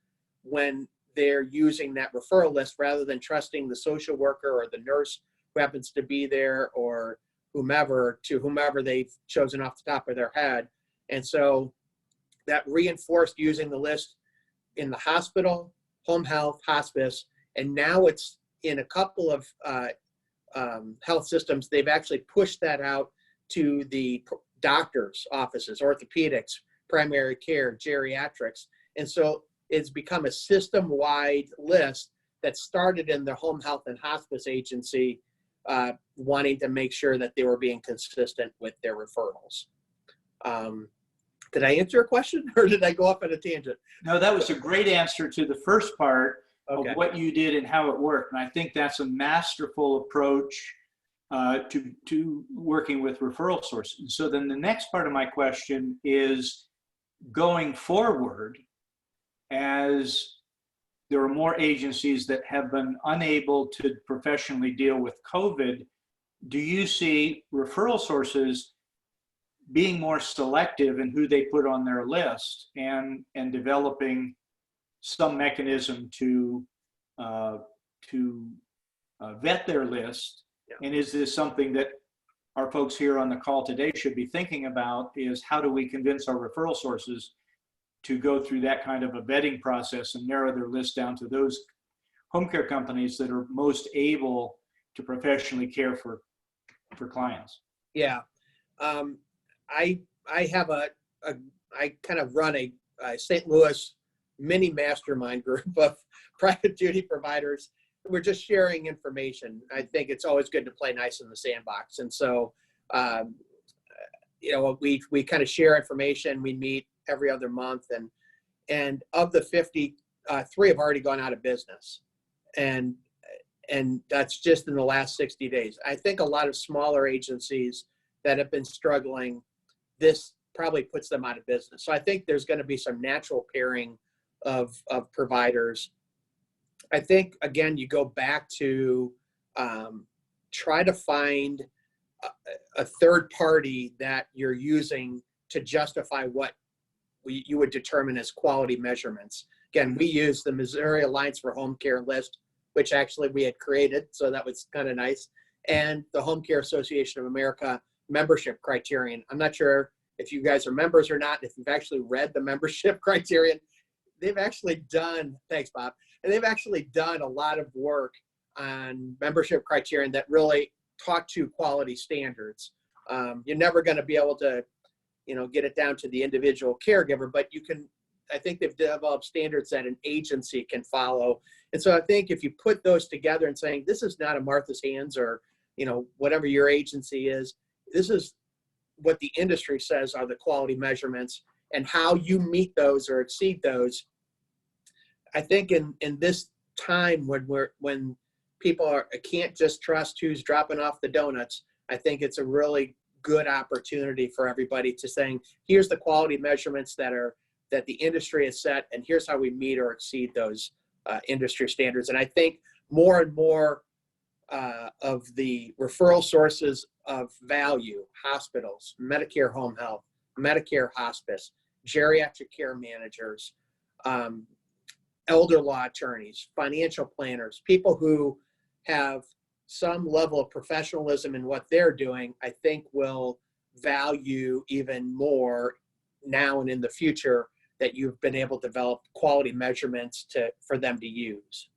Speaker 7: when they're using that referral list rather than trusting the social worker or the nurse who happens to be there or whomever they've chosen off the top of their head. And so that reinforced using the list in the hospital, home health, hospice, and now it's in a couple of health systems. They've actually pushed that out to the doctors' offices, orthopedics, primary care, geriatrics. And so it's become a system-wide list that started in the home health and hospice agency, wanting to make sure that they were being consistent with their referrals. Did I answer your question or did I go off on a tangent?
Speaker 4: No, that was a great answer to the first part
Speaker 7: Okay.
Speaker 4: of what you did and how it worked. And I think that's a masterful approach to working with referral sources. So then the next part of my question is, going forward, as there are more agencies that have been unable to professionally deal with COVID, do you see referral sources being more selective in who they put on their list and developing some mechanism to vet their list?
Speaker 7: Yeah.
Speaker 4: And is this something that our folks here on the call today should be thinking about, is how do we convince our referral sources to go through that kind of a vetting process and narrow their list down to those home care companies that are most able to professionally care for clients?
Speaker 7: Yeah. I have I kind of run a St. Louis mini mastermind group of private duty providers. We're just sharing information. I think it's always good to play nice in the sandbox. And so, we kind of share information. We meet every other month, and of the 50, 3 have already gone out of business. And that's just in the last 60 days. I think a lot of smaller agencies that have been struggling, this probably puts them out of business. So I think there's going to be some natural pairing of providers. I think, again, you go back to try to find a third party that you're using to justify what you would determine as quality measurements. Again, we use the Missouri Alliance for Home Care list, which actually we had created, so that was kind of nice, and the Home Care Association of America membership criterion. I'm not sure if you guys are members or not, if you've actually read the membership criterion. They've actually done, thanks Bob, and they've actually done a lot of work on membership criterion that really talk to quality standards. You're never going to be able to, get it down to the individual caregiver, but you can, I think they've developed standards that an agency can follow. And so I think if you put those together and saying, this is not a Martha's Hands or, whatever your agency is, this is what the industry says are the quality measurements, and how you meet those or exceed those. I think in this time when people can't just trust who's dropping off the donuts, I think it's a really good opportunity for everybody to saying, here's the quality measurements that the industry has set, and here's how we meet or exceed those industry standards. And I think more and more of the referral sources of value, hospitals, Medicare home health, Medicare hospice, geriatric care managers, elder law attorneys, financial planners, people who have some level of professionalism in what they're doing, I think will value even more now and in the future that you've been able to develop quality measurements for them to use.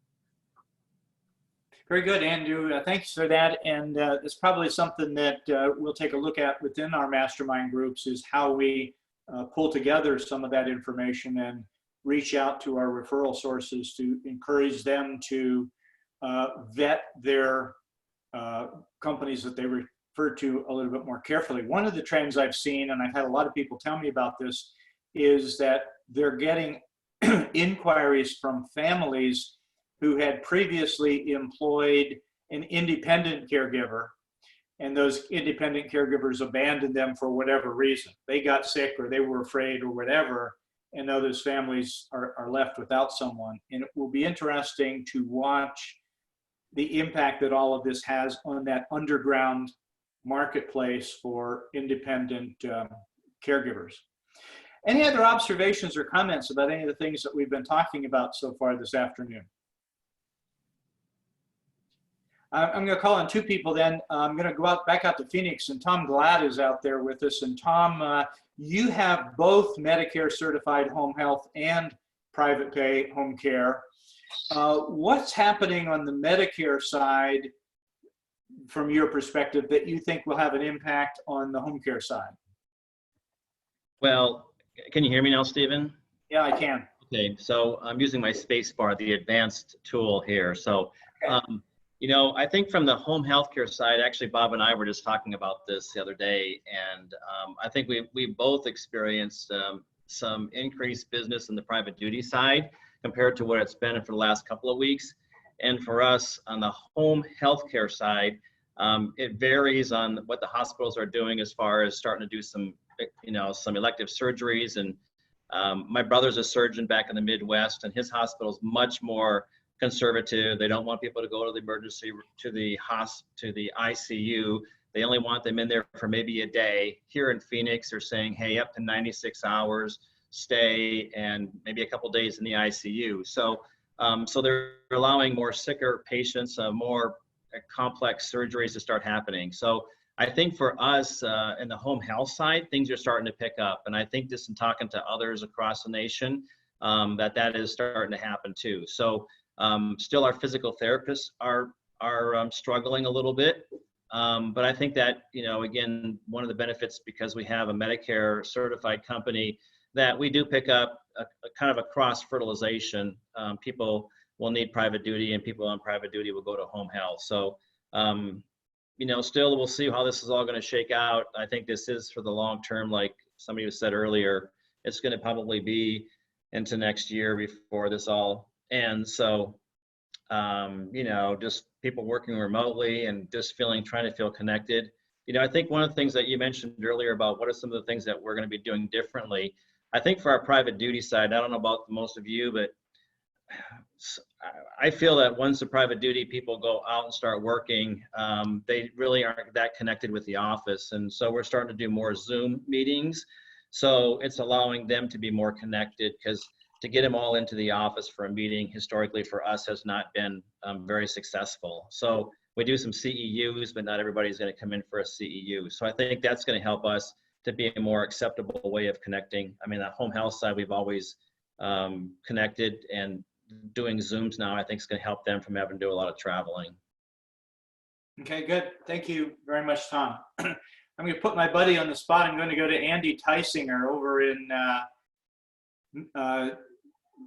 Speaker 4: Very good, Andrew. Thanks for that. And it's probably something that we'll take a look at within our mastermind groups, is how we pull together some of that information and reach out to our referral sources to encourage them to vet their companies that they refer to a little bit more carefully. One of the trends I've seen, and I've had a lot of people tell me about this, is that they're getting inquiries from families who had previously employed an independent caregiver, and those independent caregivers abandoned them for whatever reason. They got sick or they were afraid or whatever, and now those families are left without someone. And it will be interesting to watch the impact that all of this has on that underground marketplace for independent caregivers. Any other observations or comments about any of the things that we've been talking about so far this afternoon? I'm going to call on two people then. I'm going to go back out to Phoenix, and Tom Glad is out there with us. And Tom, you have both Medicare certified home health and private pay home care. What's happening on the Medicare side from your perspective that you think will have an impact on the home care side?
Speaker 8: Well, can you hear me now, Stephen?
Speaker 4: Yeah, I can.
Speaker 8: Okay, so I'm using my space bar, the advanced tool here. So, I think from the home healthcare side, actually, Bob and I were just talking about this the other day, and I think we both experienced some increased business in the private duty side compared to what it's been for the last couple of weeks. And for us on the home healthcare side, it varies on what the hospitals are doing as far as starting to do some elective surgeries. And my brother's a surgeon back in the Midwest, and his hospital's much more conservative. They don't want people to go to the emergency, to the ICU. They only want them in there for maybe a day. Here in Phoenix, they're saying, hey, up to 96 hours stay and maybe a couple days in the ICU. So they're allowing more sicker patients, more complex surgeries to start happening. So I think for us in the home health side, things are starting to pick up. And I think just in talking to others across the nation, that is starting to happen too. So still our physical therapists are struggling a little bit. But I think that, again, one of the benefits, because we have a Medicare certified company, that we do pick up a kind of a cross fertilization. People will need private duty, and people on private duty will go to home health. So, still we'll see how this is all going to shake out. I think this is for the long term, like somebody said earlier. It's going to probably be into next year before this all ends. So, just people working remotely and just trying to feel connected. I think one of the things that you mentioned earlier about what are some of the things that we're going to be doing differently. I think for our private duty side, I don't know about most of you, but I feel that once the private duty people go out and start working, they really aren't that connected with the office. And so we're starting to do more Zoom meetings. So it's allowing them to be more connected, because to get them all into the office for a meeting historically for us has not been very successful. So we do some CEUs, but not everybody's going to come in for a CEU. So I think that's going to help us to be a more acceptable way of connecting. I mean, the home health side, we've always connected, and doing Zooms now, I think is going to help them from having to do a lot of traveling.
Speaker 4: Okay, good. Thank you very much, Tom. I'm going to put my buddy on the spot. I'm going to go to Andy Tysinger over in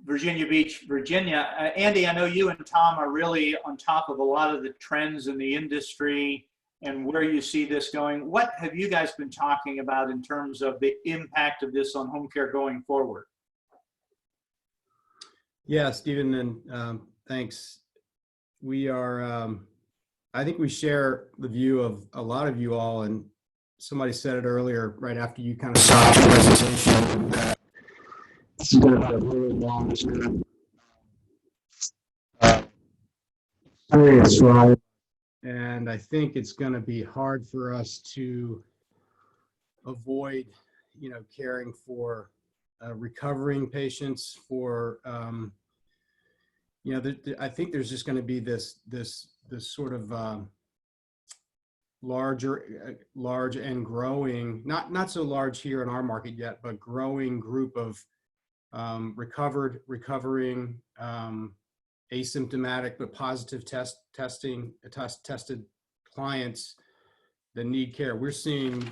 Speaker 4: Virginia Beach, Virginia. Andy, I know you and Tom are really on top of a lot of the trends in the industry and where you see this going. What have you guys been talking about in terms of the impact of this on home care going forward?
Speaker 9: Yeah, Stephen, and thanks. We are, I think we share the view of a lot of you all, and somebody said it earlier, right after you kind of saw the presentation, that this is going to be a really long experience, right? And I think it's going to be hard for us to avoid, caring for recovering patients, for I think there's just going to be this sort of large and growing, not so large here in our market yet, but growing group of recovering, asymptomatic but positive tested clients that need care. We're seeing,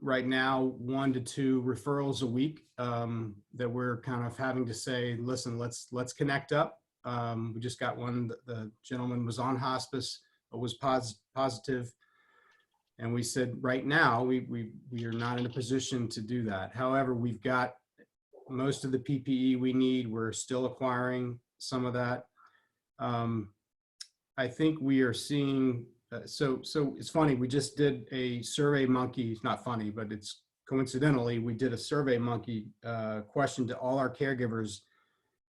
Speaker 9: right now 1 to 2 referrals a week that we're kind of having to say, listen, let's connect up. We just got one. The gentleman was on hospice, but was positive, and we said right now we are not in a position to do that. However, we've got most of the PPE we need. We're still acquiring some of that. I think we are seeing. So it's funny, we just did a Survey Monkey, it's not funny, but it's coincidentally, we did a Survey Monkey question to all our caregivers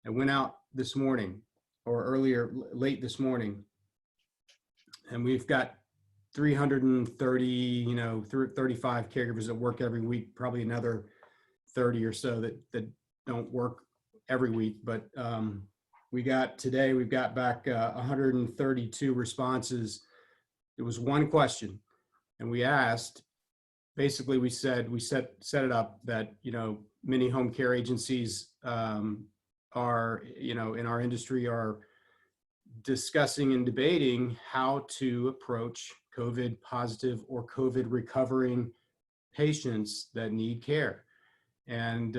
Speaker 9: and went out this morning or late this morning. And we've got 330, 35 caregivers that work every week, probably another 30 or so that don't work every week. But we've got back 132 responses. It was one question, and we asked, basically we set it up that, many home care agencies are, in our industry are discussing and debating how to approach COVID positive or COVID recovering patients that need care. And,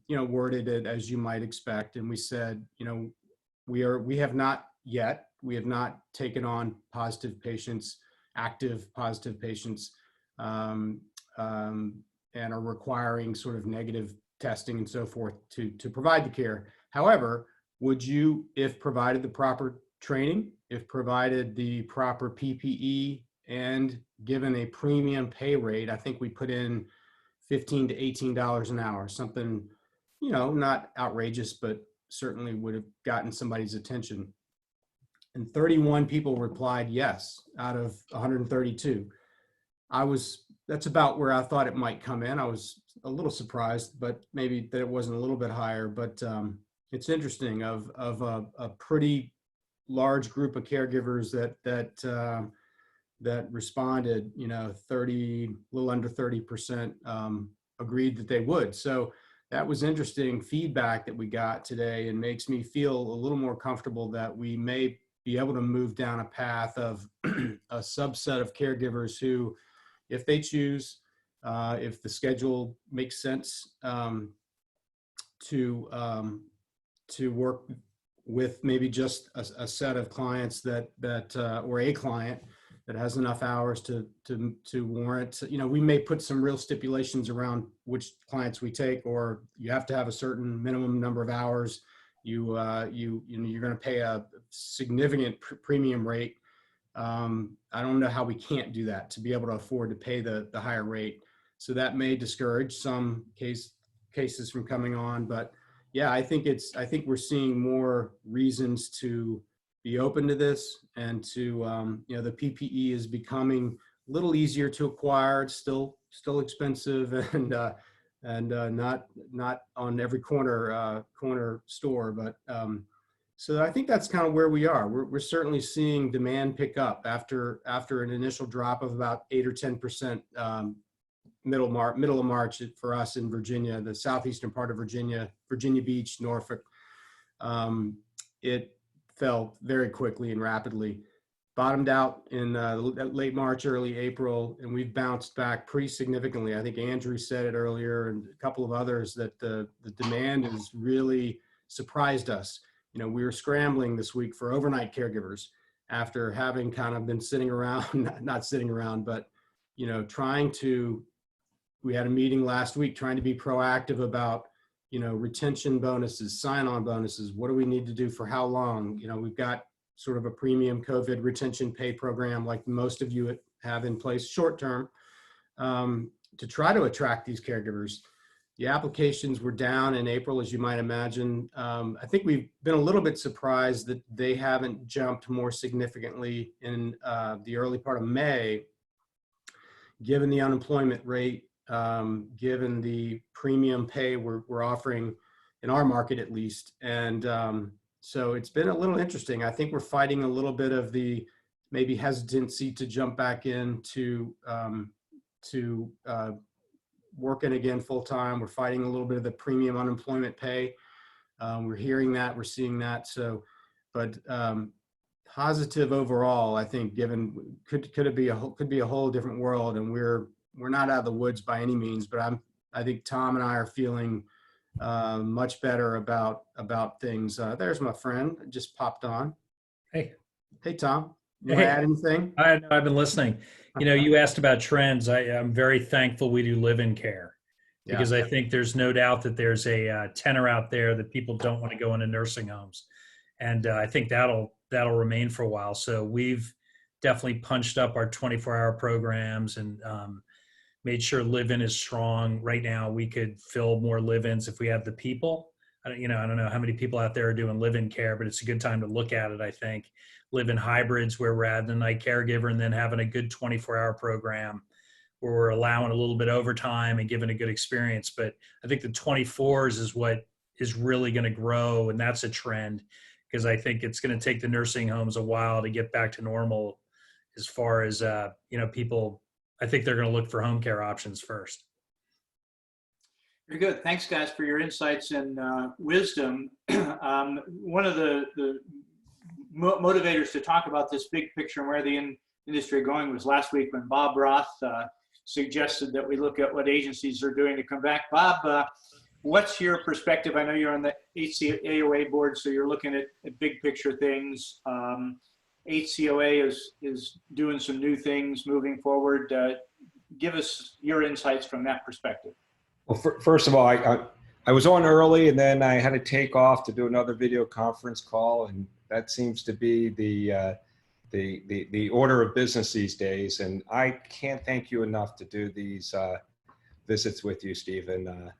Speaker 9: worded it as you might expect. And we said, we have not taken on positive patients, active positive patients, and are requiring sort of negative testing and so forth to provide the care. However, would you, if provided the proper training, if provided the proper PPE, and given a premium pay rate, I think we put in $15 to $18 an hour, something, not outrageous, but certainly would have gotten somebody's attention. And 31 people replied yes out of 132. That's about where I thought it might come in. I was a little surprised, but maybe that it wasn't a little bit higher. But it's interesting of a pretty large group of caregivers that responded. 30, a little under 30% agreed that they would. So that was interesting feedback that we got today, and makes me feel a little more comfortable that we may be able to move down a path of a subset of caregivers who, if they choose, if the schedule makes sense, to work with maybe just a set of clients that or a client that has enough hours to warrant, we may put some real stipulations around which clients we take, or you have to have a certain minimum number of hours. You're going to pay a significant premium rate. I don't know how we can't do that to be able to afford to pay the higher rate. So that may discourage some cases from coming on. But yeah, I think we're seeing more reasons to be open to this and to, you know, the PPE is becoming a little easier to acquire. It's still expensive and not on every corner store, but so I think that's kind of where we are. We're certainly seeing demand pick up after an initial drop of about 8 or 10% middle of March for us in Virginia, the southeastern part of Virginia Beach, Norfolk. It fell very quickly and rapidly. Bottomed out in late March, early April, and we've bounced back pretty significantly. I think Andrew said it earlier and a couple of others that the demand has really surprised us. You know, we were scrambling this week for overnight caregivers after having kind of been sitting around, not sitting around, but, you know, we had a meeting last week trying to be proactive about, you know, retention bonuses, sign-on bonuses. What do we need to do for how long? You know, we've got sort of a premium COVID retention pay program like most of you have in place short term to try to attract these caregivers. The applications were down in April, as you might imagine. I think we've been a little bit surprised that they haven't jumped more significantly in the early part of May, given the unemployment rate, given the premium pay we're offering in our market at least. And so it's been a little interesting. I think we're fighting a little bit of the maybe hesitancy to jump back into working again full time. We're fighting a little bit of the premium unemployment pay. We're hearing that, we're seeing that. So, but positive overall, I think, given could it be a whole different world, and we're not out of the woods by any means. But I think Tom and I are feeling much better about things. There's my friend just popped on.
Speaker 10: Hey
Speaker 9: Tom, you want to add anything?
Speaker 10: I've been listening. You know, you asked about trends. I'm very thankful we do live-in care, because I think there's no doubt that there's a tenor out there that people don't want to go into nursing homes, and I think that'll remain for a while. So we've definitely punched up our 24-hour programs and made sure live-in is strong. Right now, we could fill more live-ins if we have the people. I don't know how many people out there are doing live-in care, but it's a good time to look at it, I think. Live-in hybrids where we're adding the night caregiver and then having a good 24-hour program where we're allowing a little bit overtime and giving a good experience. But I think the 24s is what is really going to grow, and that's a trend, because I think it's going to take the nursing homes a while to get back to normal as far as, people. I think they're going to look for home care options first.
Speaker 4: Very good. Thanks, guys, for your insights and wisdom. One of the motivators to talk about this big picture and where the industry is going was last week when Bob Roth suggested that we look at what agencies are doing to come back. Bob, what's your perspective? I know you're on the HCAOA board, so you're looking at big picture things. HCOA is doing some new things moving forward. Give us your insights from that perspective.
Speaker 11: Well, first of all, I was on early, and then I had to take off to do another video conference call, and that seems to be the order of business these days. And I can't thank you enough to do these visits with you, Stephen.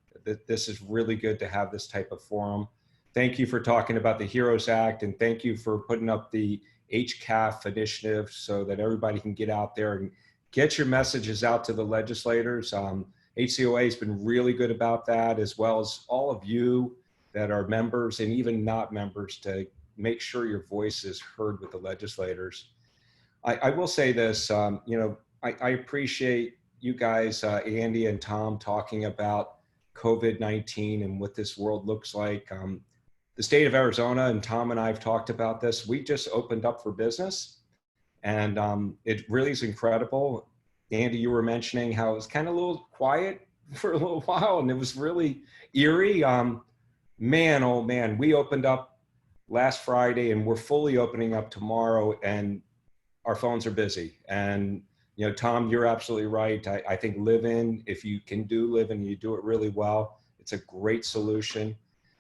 Speaker 11: This is really good to have this type of forum. Thank you for talking about the HEROES Act, and thank you for putting up the HCAF initiative so that everybody can get out there and get your messages out to the legislators. HCOA has been really good about that, as well as all of you that are members and even not members, to make sure your voice is heard with the legislators. I will say this, I appreciate you guys, Andy and Tom, talking about COVID-19 and what this world looks like. The state of Arizona, and Tom and I have talked about this, we just opened up for business, and it really is incredible. Andy, you were mentioning how it was kind of a little quiet for a little while, and it was really eerie. Man, oh man, we opened up last Friday, and we're fully opening up tomorrow, and our phones are busy. And Tom, you're absolutely right. I think live-in, if you can do live-in, you do it really well. It's a great solution.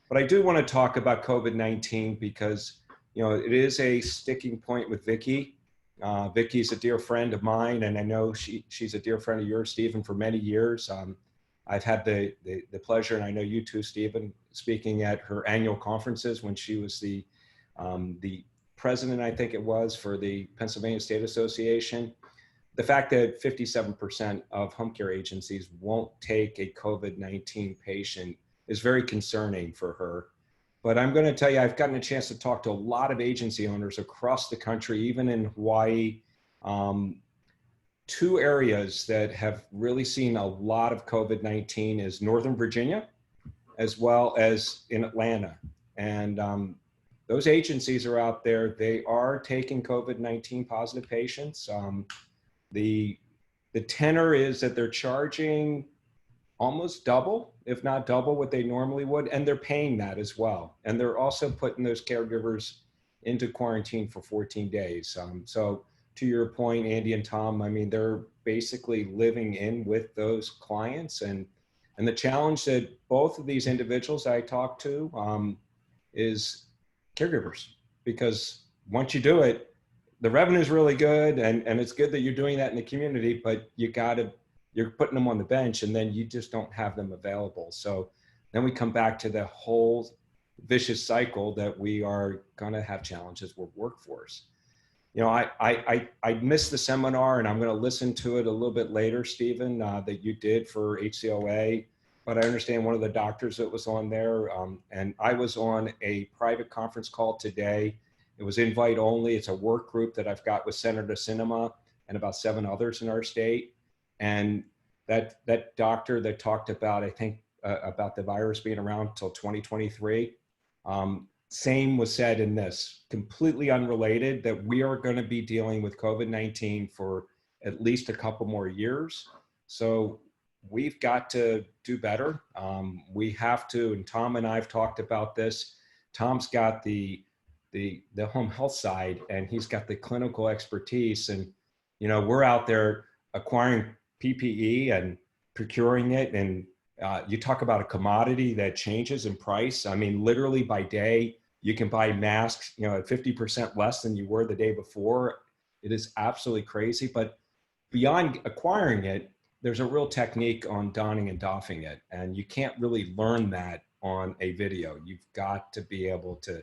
Speaker 11: But I do want to talk about COVID-19 because, it is a sticking point with Vicki. Vicki's a dear friend of mine, and I know she's a dear friend of yours, Stephen, for many years. I've had the pleasure, and I know you too, Stephen, speaking at her annual conferences when she was the president, I think it was, for the Pennsylvania State Association. The fact that 57% of home care agencies won't take a COVID-19 patient is very concerning for her. But I'm going to tell you, I've gotten a chance to talk to a lot of agency owners across the country, even in Hawaii. Two areas that have really seen a lot of COVID-19 is Northern Virginia, as well as in Atlanta. And those agencies are out there. They are taking COVID-19 positive patients. The tenor is that they're charging almost double, if not double what they normally would, and they're paying that as well. And they're also putting those caregivers into quarantine for 14 days. So to your point, Andy and Tom, I mean, they're basically living in with those clients. And the challenge that both of these individuals I talked to is caregivers, because once you do it, the revenue is really good, and it's good that you're doing that in the community, but you're putting them on the bench, and then you just don't have them available. So then we come back to the whole vicious cycle that we are going to have challenges with workforce. You know, I missed the seminar, and I'm going to listen to it a little bit later, Stephen, that you did for HCOA. But I understand one of the doctors that was on there, and I was on a private conference call today. It was invite only. It's a work group that I've got with Senator Sinema and about 7 others in our state. And that doctor that talked about, I think, about the virus being around till 2023, same was said in this, completely unrelated, that we are going to be dealing with COVID-19 for at least a couple more years. So we've got to do better. We have to, and Tom and I have talked about this. Tom's got the home health side, and he's got the clinical expertise. And, you know, we're out there acquiring PPE and procuring it. And you talk about a commodity that changes in price. I mean, literally by day, you can buy masks, you know, at 50% less than you were the day before. It is absolutely crazy. But beyond acquiring it, there's a real technique on donning and doffing it. And you can't really learn that on a video. You've got to be able to,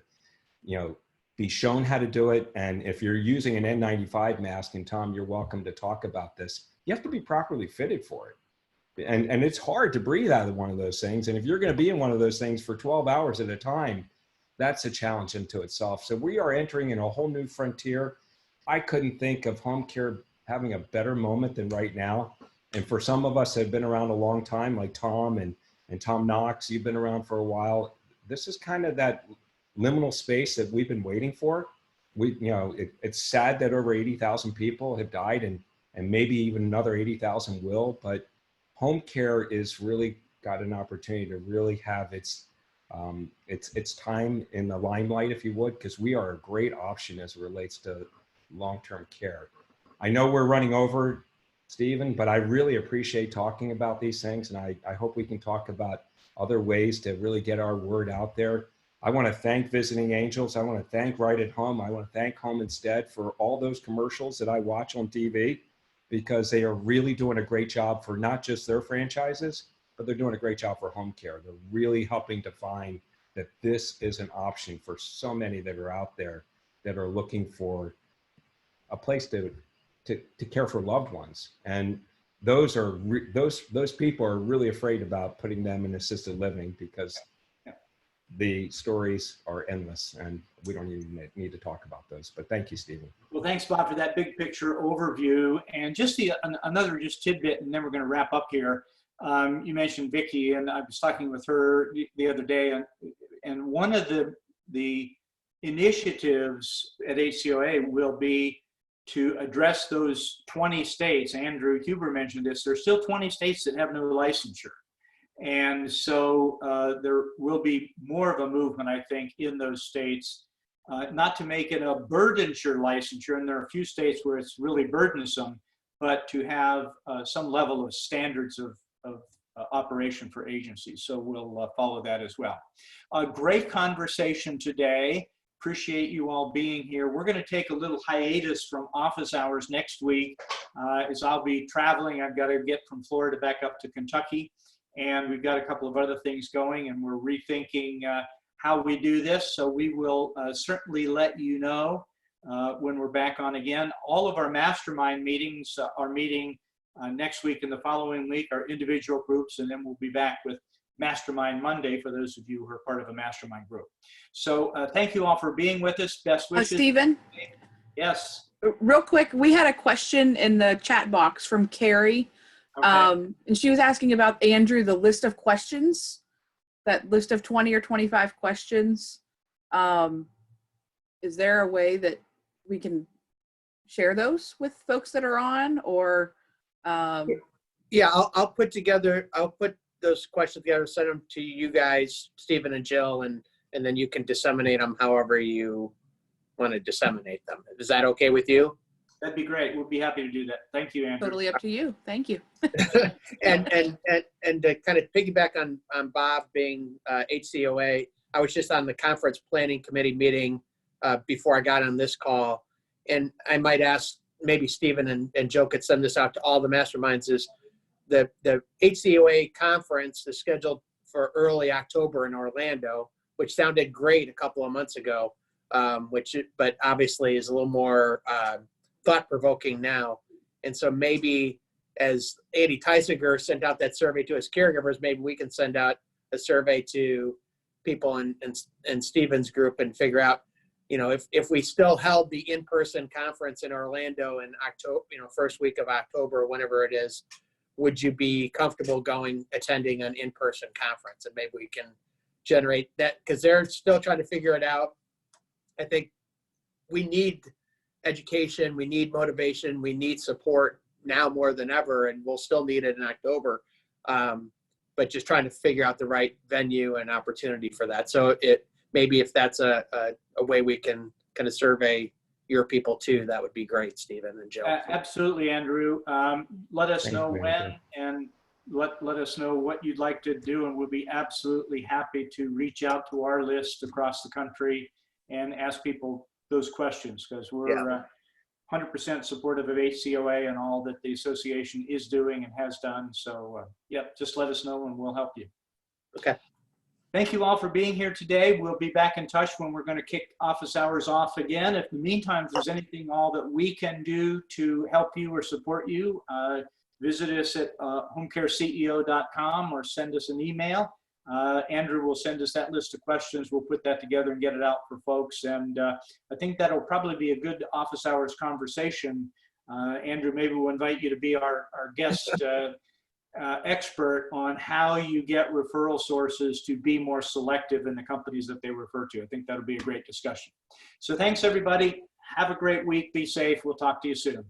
Speaker 11: you know, be shown how to do it. And if you're using an N95 mask, and Tom, you're welcome to talk about this, you have to be properly fitted for it. And it's hard to breathe out of one of those things. And if you're going to be in one of those things for 12 hours at a time, that's a challenge into itself. So we are entering in a whole new frontier. I couldn't think of home care having a better moment than right now. And for some of us that have been around a long time, like Tom and Tom Knox, you've been around for a while. This is kind of that liminal space that we've been waiting for. You know, it's sad that over 80,000 people have died, and maybe even another 80,000 will, but home care is really got an opportunity to really have its time in the limelight, if you would, because we are a great option as it relates to long-term care. I know we're running over, Stephen, but I really appreciate talking about these things, and I hope we can talk about other ways to really get our word out there. I want to thank Visiting Angels. I want to thank Right at Home. I want to thank Home Instead for all those commercials that I watch on TV, because they are really doing a great job for not just their franchises, but they're doing a great job for home care. They're really helping to find that this is an option for so many that are out there that are looking for a place to care for loved ones. And those people are really afraid about putting them in assisted living, because the stories are endless, and we don't even need to talk about those. But thank you, Stephen.
Speaker 4: Well, thanks, Bob, for that big picture overview. And just another tidbit, and then we're going to wrap up here. You mentioned Vicki, and I was talking with her the other day, and one of the initiatives at HCOA will be to address those 20 states. Andrew Huber mentioned this. There's still 20 states that have no licensure. And so there will be more of a movement, I think, in those states, not to make it a burdenshire licensure, and there are a few states where it's really burdensome, but to have some level of standards of operation for agencies. So we'll follow that as well. A great conversation today. Appreciate you all being here. We're going to take a little hiatus from office hours next week, as I'll be traveling. I've got to get from Florida back up to Kentucky. and we've got a couple of other things going, and we're rethinking how we do this. So we will certainly let you know when we're back on again. All of our mastermind meetings are meeting next week and the following week, are individual groups, and then we'll be back with Mastermind Monday for those of you who are part of a mastermind group. So thank you all for being with us. Best wishes.
Speaker 2: Stephen?
Speaker 4: Yes.
Speaker 2: Real quick, we had a question in the chat box from Carrie.
Speaker 4: Okay.
Speaker 2: And she was asking about, Andrew, the list of questions, that list of 20 or 25 questions. Is there a way that we can share those with folks that are on, or?
Speaker 7: Yeah, I'll put those questions together, send them to you guys, Stephen and Jill, and then you can disseminate them however you want to disseminate them. Is that okay with you?
Speaker 4: That'd be great. We'll be happy to do that. Thank you, Andrew.
Speaker 2: Totally up to you. Thank you.
Speaker 7: and to kind of piggyback on Bob being HCOA, I was just on the conference planning committee meeting before I got on this call, and I might ask maybe Stephen and Joe could send this out to all the masterminds. Is the HCOA conference is scheduled for early October in Orlando, which sounded great a couple of months ago, but obviously is a little more thought-provoking now. And so maybe, as Andy Teisinger sent out that survey to his caregivers, maybe we can send out a survey to people in Stephen's group and figure out, if we still held the in-person conference in Orlando in October, first week of October, whenever it is, would you be comfortable attending an in-person conference? And maybe we can generate that, because they're still trying to figure it out. I think we need education, we need motivation, we need support now more than ever, and we'll still need it in October. But just trying to figure out the right venue and opportunity for that. So maybe if that's a way we can kind of survey your people too, that would be great, Stephen and Joe.
Speaker 4: Absolutely, Andrew. Let us
Speaker 11: Thank
Speaker 4: know
Speaker 11: you,
Speaker 4: when,
Speaker 11: Andrew.
Speaker 4: and let us know what you'd like to do, and we'll be absolutely happy to reach out to our list across the country and ask people those questions, because we're 100% supportive of HCOA and all that the association is doing and has done. So just let us know and we'll help you.
Speaker 7: Okay.
Speaker 4: Thank you all for being here today. We'll be back in touch when we're going to kick office hours off again. If in the meantime, if there's anything all that we can do to help you or support you, visit us at homecareceo.com or send us an email. Andrew will send us that list of questions. We'll put that together and get it out for folks. And I think that'll probably be a good office hours conversation. Andrew, maybe we'll invite you to be our guest expert on how you get referral sources to be more selective in the companies that they refer to. I think that'll be a great discussion. So thanks, everybody. Have a great week. Be safe. We'll talk to you soon.